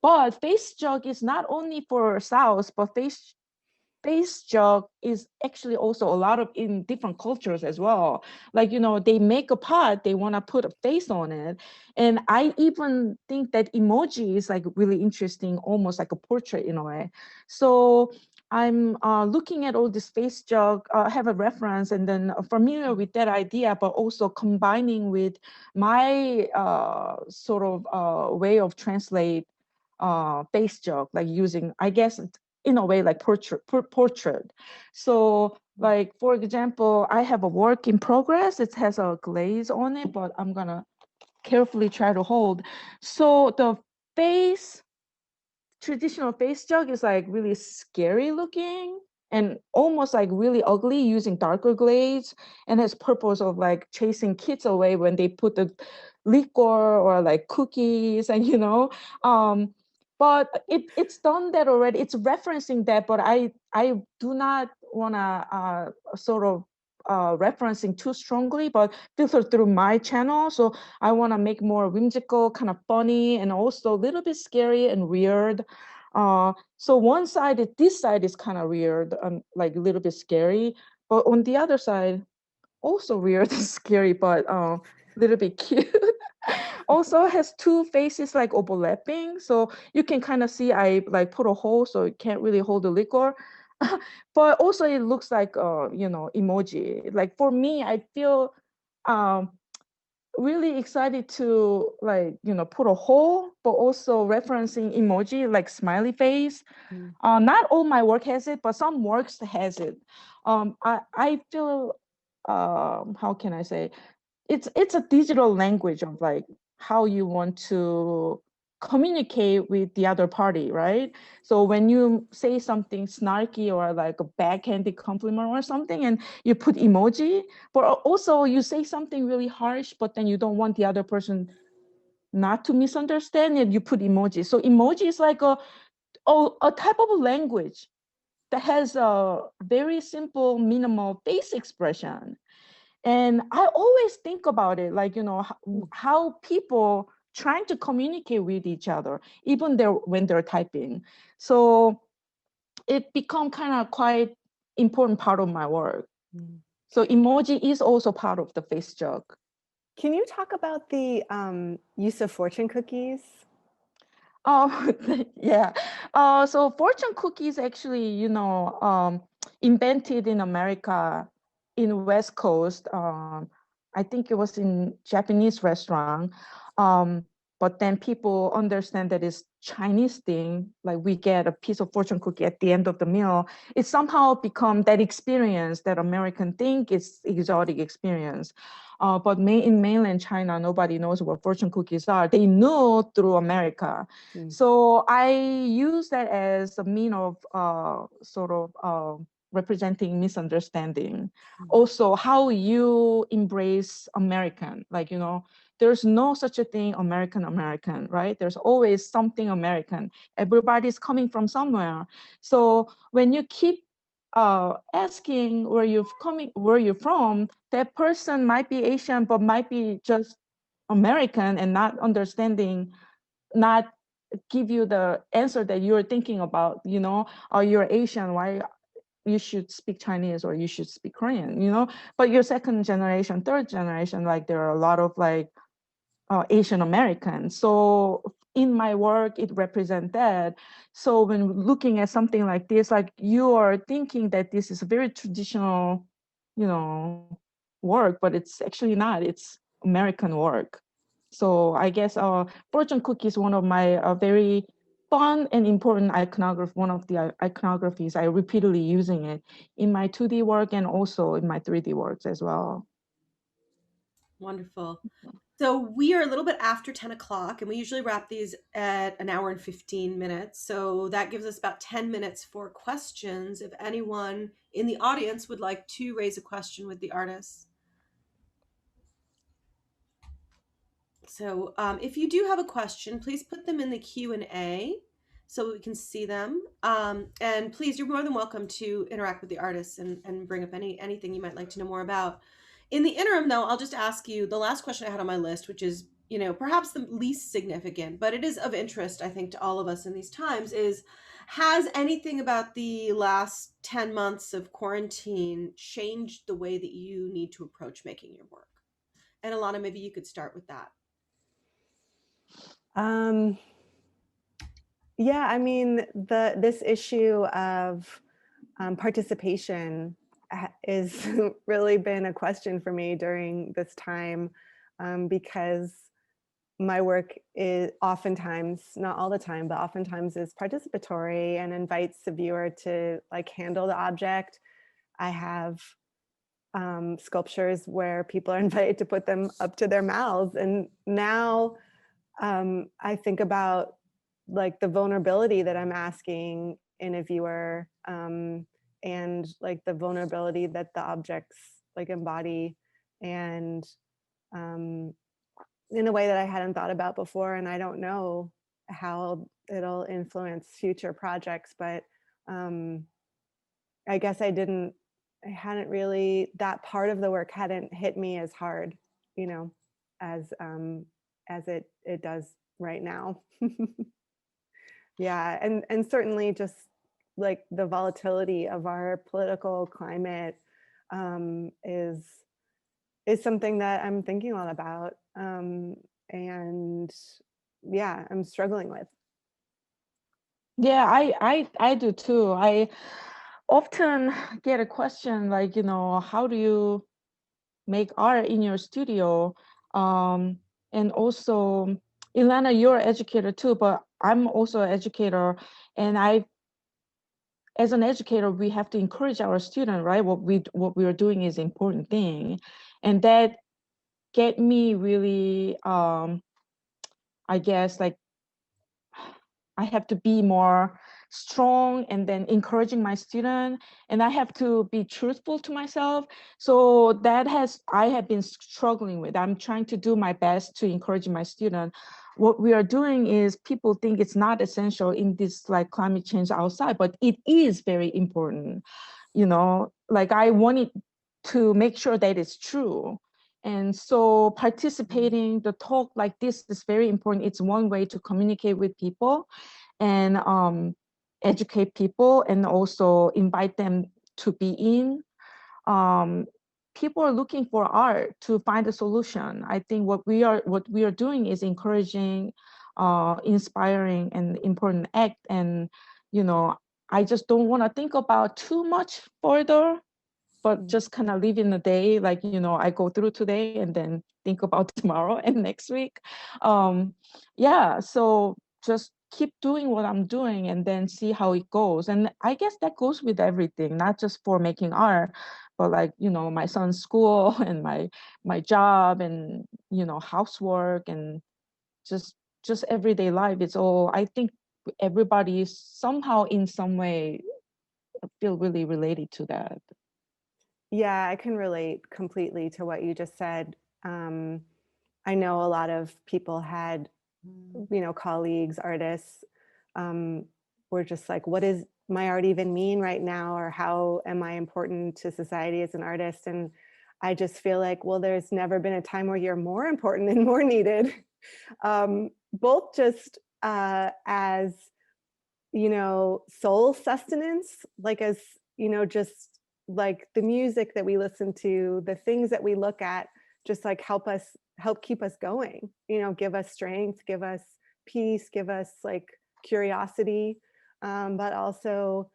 But Face Jug is not only for South, but Face Jug is actually also a lot of in different cultures as well. Like, they make a pot, they want to put a face on it. And I even think that emoji is like really interesting, almost like a portrait in a way. So I'm looking at all this Face Jug, have a reference and then familiar with that idea, but also combining with my sort of way of translate Face Jug, like using, I guess, in a way like portrait. So like, for example, I have a work in progress. It has a glaze on it, but I'm gonna carefully try to hold. So the face traditional face jug is like really scary looking and almost like really ugly using darker glaze, and has purpose of like chasing kids away when they put the liquor or like cookies and but it's done that already. It's referencing that, but I do not want to sort of referencing too strongly, but filter through my channel. So I want to make more whimsical, kind of funny, and also a little bit scary and weird. So one side, this side is kind of weird and like a little bit scary, but on the other side, also weird and scary, but a little bit cute. Also has two faces like overlapping, so you can kind of see I like put a hole so it can't really hold the liquor. But also it looks like emoji. Like for me, I feel um really excited to like put a hole, but also referencing emoji like smiley face. Not all my work has it, but some works has it. I feel how can I say, it's a digital language of like how you want to communicate with the other party, right? So when you say something snarky or like a backhanded compliment or something and you put emoji, but also you say something really harsh, but then you don't want the other person not to misunderstand it, you put emoji. So emoji is like a type of language that has a very simple minimal face expression. And I always think about it, like, how people trying to communicate with each other, even when they're typing. So it become kind of quite important part of my work. So emoji is also part of the face jug. Can you talk about the use of fortune cookies? Oh, yeah. So fortune cookies actually, invented in America in West Coast. I think it was in Japanese restaurant. But then people understand that it's Chinese thing, like we get a piece of fortune cookie at the end of the meal. It somehow become that experience that American think is exotic experience. But in mainland China, nobody knows what fortune cookies are. They know through America. So I use that as a mean of sort of representing misunderstanding. Also, how you embrace American, like, you know, there's no such a thing American, right? There's always something American. Everybody's coming from somewhere. So when you keep asking where you're from, that person might be Asian, but might be just American and not understanding, not give you the answer that you're thinking about, you know, or you're Asian, why you should speak Chinese or you should speak Korean, you know. But your second generation, third generation, like there are a lot of like Asian Americans. So in my work, it represents that. So when looking at something like this, like you are thinking that this is a very traditional, you know, work, but it's actually not. It's American work. So I guess fortune cookie is one of my very fun and important iconography, one of the iconographies. I repeatedly using it in my 2D work and also in my 3D works as well. Wonderful. So we are a little bit after 10 o'clock, and we usually wrap these at an hour and 15 minutes. So that gives us about 10 minutes for questions. If anyone in the audience would like to raise a question with the artists. So if you do have a question, please put them in the Q&A so we can see them. And please, you're more than welcome to interact with the artists and bring up anything you might like to know more about. In the interim, though, I'll just ask you the last question I had on my list, which is, you know, perhaps the least significant, but it is of interest, I think, to all of us in these times, is has anything about the last 10 months of quarantine changed the way that you need to approach making your work? And Ilana, maybe you could start with that. Yeah, I mean, this issue of participation is really been a question for me during this time, because my work is oftentimes, not all the time, but oftentimes is participatory and invites the viewer to like handle the object. I have sculptures where people are invited to put them up to their mouths. And now I think about like the vulnerability that I'm asking in a viewer, and like the vulnerability that the objects like embody, and in a way that I hadn't thought about before. And I don't know how it'll influence future projects, but I guess I hadn't really, that part of the work hadn't hit me as hard, you know, as it does right now. Yeah, and certainly just like the volatility of our political climate is something that I'm thinking a lot about, and yeah, I'm struggling with. Yeah, I do too. I often get a question like, you know, how do you make art in your studio? And also, Ilana, you're an educator too, but I'm also an educator, and as an educator, we have to encourage our student, right? What we are doing is important thing, and that get me really, I guess, like I have to be more strong and then encouraging my student, and I have to be truthful to myself. So I have been struggling with. I'm trying to do my best to encourage my student. What we are doing is people think it's not essential in this like climate change outside, but it is very important. You know, like I wanted to make sure that it's true. And so participating, the talk like this is very important. It's one way to communicate with people and educate people and also invite them to be in. People are looking for art to find a solution. I think what we are doing is encouraging, inspiring, and important act. And, you know, I just don't want to think about too much further but just kind of live in the day, like, I go through today and then think about tomorrow and next week. Yeah, so just keep doing what I'm doing and then see how it goes. And I guess that goes with everything, not just for making art, but like, my son's school and my job and, housework and just everyday life. It's all, I think everybody somehow in some way feel really related to that. Yeah, I can relate completely to what you just said. I know a lot of people had, colleagues, artists, were just like, what does my art even mean right now? Or how am I important to society as an artist? And I just feel like, well, there's never been a time where you're more important and more needed. Both just as, soul sustenance, like as, just like the music that we listen to, the things that we look at, just like help keep us going, give us strength, give us peace, give us like curiosity. But also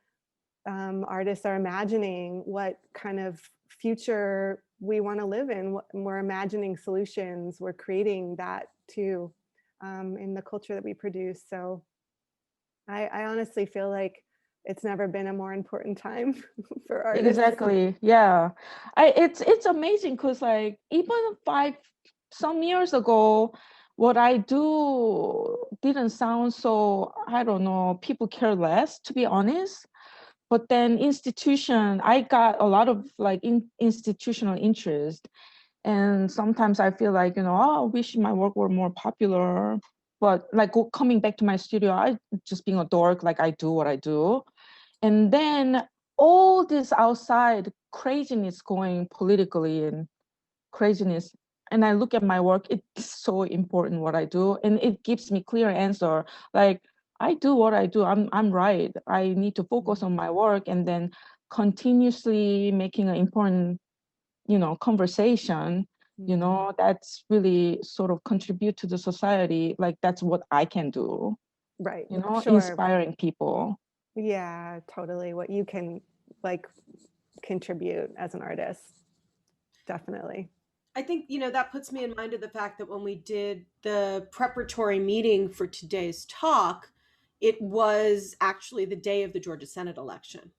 artists are imagining what kind of future we want to live in. We're imagining solutions, we're creating that too, in the culture that we produce. So I honestly feel like it's never been a more important time for artists. Exactly. Yeah. It's amazing because like even some years ago, what I do didn't sound so, I don't know, people care less, to be honest. But then I got a lot of like institutional interest. And sometimes I feel like, I wish my work were more popular. But like coming back to my studio, I just being a dork, like I do what I do. And then all this outside craziness going politically and craziness. And I look at my work, it's so important what I do. And it gives me clear answer. Like I do what I do. I'm right. I need to focus on my work and then continuously making an important, conversation, that's really sort of contribute to the society. Like that's what I can do, Right. Sure. inspiring people. Yeah, totally. What you can like contribute as an artist. Definitely. I think, that puts me in mind of the fact that when we did the preparatory meeting for today's talk, it was actually the day of the Georgia Senate election.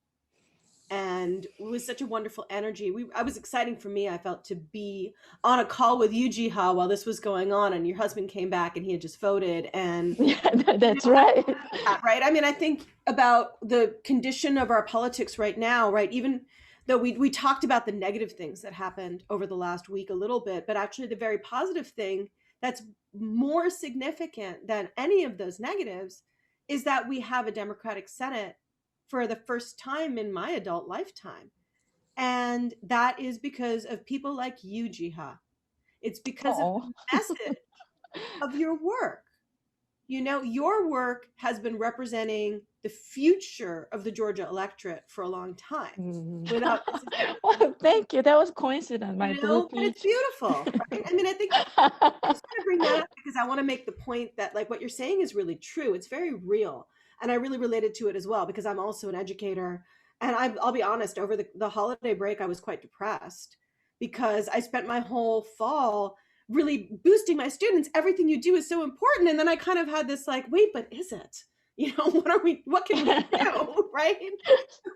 And it was such a wonderful energy. I was exciting for me, I felt, to be on a call with you, Jiha, while this was going on, and your husband came back and he had just voted. And yeah, that's right. Right. I mean, I think about the condition of our politics right now, right? Even though we talked about the negative things that happened over the last week a little bit, but actually the very positive thing that's more significant than any of those negatives is that we have a Democratic Senate for the first time in my adult lifetime. And that is because of people like you, Jiha. It's because of the message of your work. Your work has been representing the future of the Georgia electorate for a long time. Without well, thank you. That was coincidence. My blue but it's peach. beautiful, right? I mean, I think I just want to bring that up because I want to make the point that like what you're saying is really true. It's very real. And I really related to it as well because I'm also an educator. And I'll be honest, over the holiday break, I was quite depressed because I spent my whole fall really boosting my students. Everything you do is so important. And then I kind of had this like, wait, but is it? What can we do? Right.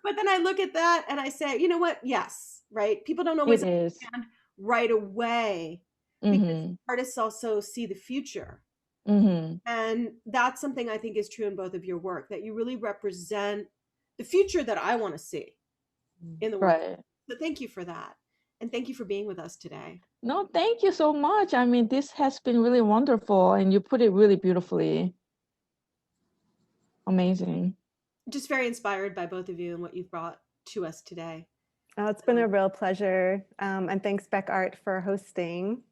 But then I look at that and I say, you know what? Yes. Right. People don't always understand right away because artists also see the future. And that's something I think is true in both of your work, that you really represent the future that I want to see in the work. Right. So thank you for that. And thank you for being with us today. No, thank you so much. I mean, this has been really wonderful and you put it really beautifully. Amazing. Just very inspired by both of you and what you've brought to us today. Oh, it's been a real pleasure. And thanks, Beck Art, for hosting.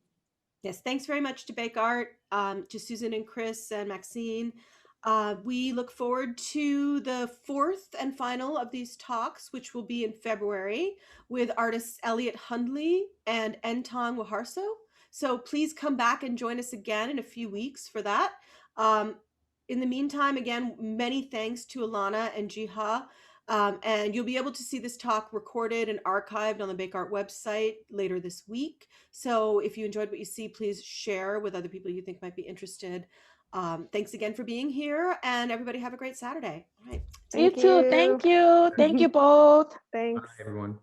Yes, thanks very much to Bake Art, to Susan and Chris and Maxine. We look forward to the fourth and final of these talks, which will be in February with artists Elliot Hundley and Entong Waharso. So please come back and join us again in a few weeks for that. In the meantime, again, many thanks to Ilana and Jiha And you'll be able to see this talk recorded and archived on the Bake Art website later this week. So if you enjoyed what you see, please share with other people you think might be interested. Thanks again for being here, and everybody have a great Saturday. All right. You Thank too. you. Thank you. Thank you both. Thanks. Bye, everyone.